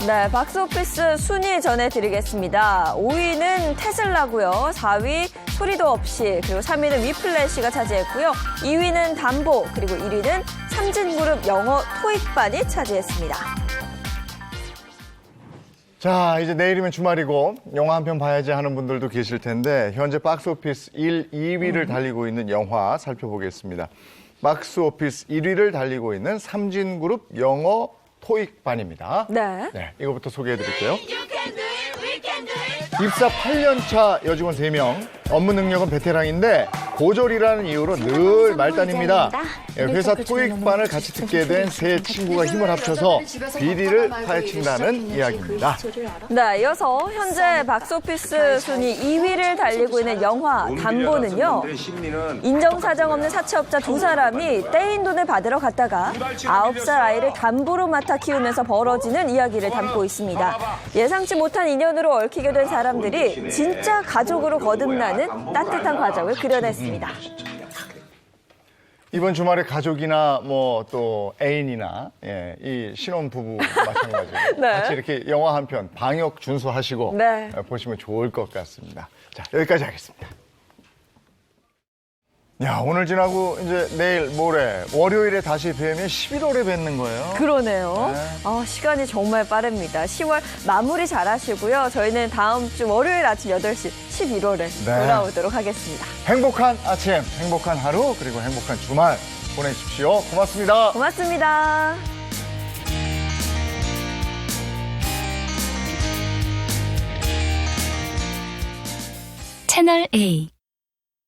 네, 박스오피스 순위 전해드리겠습니다. 5위는 테슬라고요. 4위 소리도 없이, 그리고 3위는 위플래시가 차지했고요. 2위는 담보, 그리고 1위는 삼진그룹 영어 토익반이 차지했습니다. 자, 이제 내일이면 주말이고 영화 한 편 봐야지 하는 분들도 계실 텐데 현재 박스오피스 1, 2위를 달리고 있는 영화 살펴보겠습니다. 박스오피스 1위를 달리고 있는 삼진그룹 영어 토익반입니다. 네. 네, 이거부터 소개해드릴게요. 입사 8년차 여직원 3명, 업무 능력은 베테랑인데 고졸이라는 이유로 늘 말단입니다. 회사 토익반을 같이 듣게 된 세 친구가 힘을 합쳐서 비리를 파헤친다는 이야기입니다. 네, 이어서 현재 박스오피스 순위 2위를 달리고 있는 영화 담보는요. 인정사정 없는 사채업자 두 사람이 떼인 돈을 받으러 갔다가 9살 아이를 담보로 맡아 키우면서 벌어지는 이야기를 담고 있습니다. 예상치 못한 인연으로 얽히게 된 사람들이 진짜 가족으로 거듭나는 따뜻한 과정을 그려냈습니다. 이번 주말에 가족이나 뭐 또 애인이나 이 신혼부부 마찬가지로 네. 같이 이렇게 영화 한 편 방역 준수하시고 네. 보시면 좋을 것 같습니다. 자, 여기까지 하겠습니다. 야, 오늘 지나고 이제 내일 모레 월요일에 다시 뵈면 11월에 뵙는 거예요. 그러네요. 시간이 정말 빠릅니다. 10월 마무리 잘 하시고요. 저희는 다음 주 월요일 아침 8시 11월에 돌아오도록 하겠습니다. 행복한 아침, 행복한 하루, 그리고 행복한 주말 보내십시오. 고맙습니다. 고맙습니다. 채널 A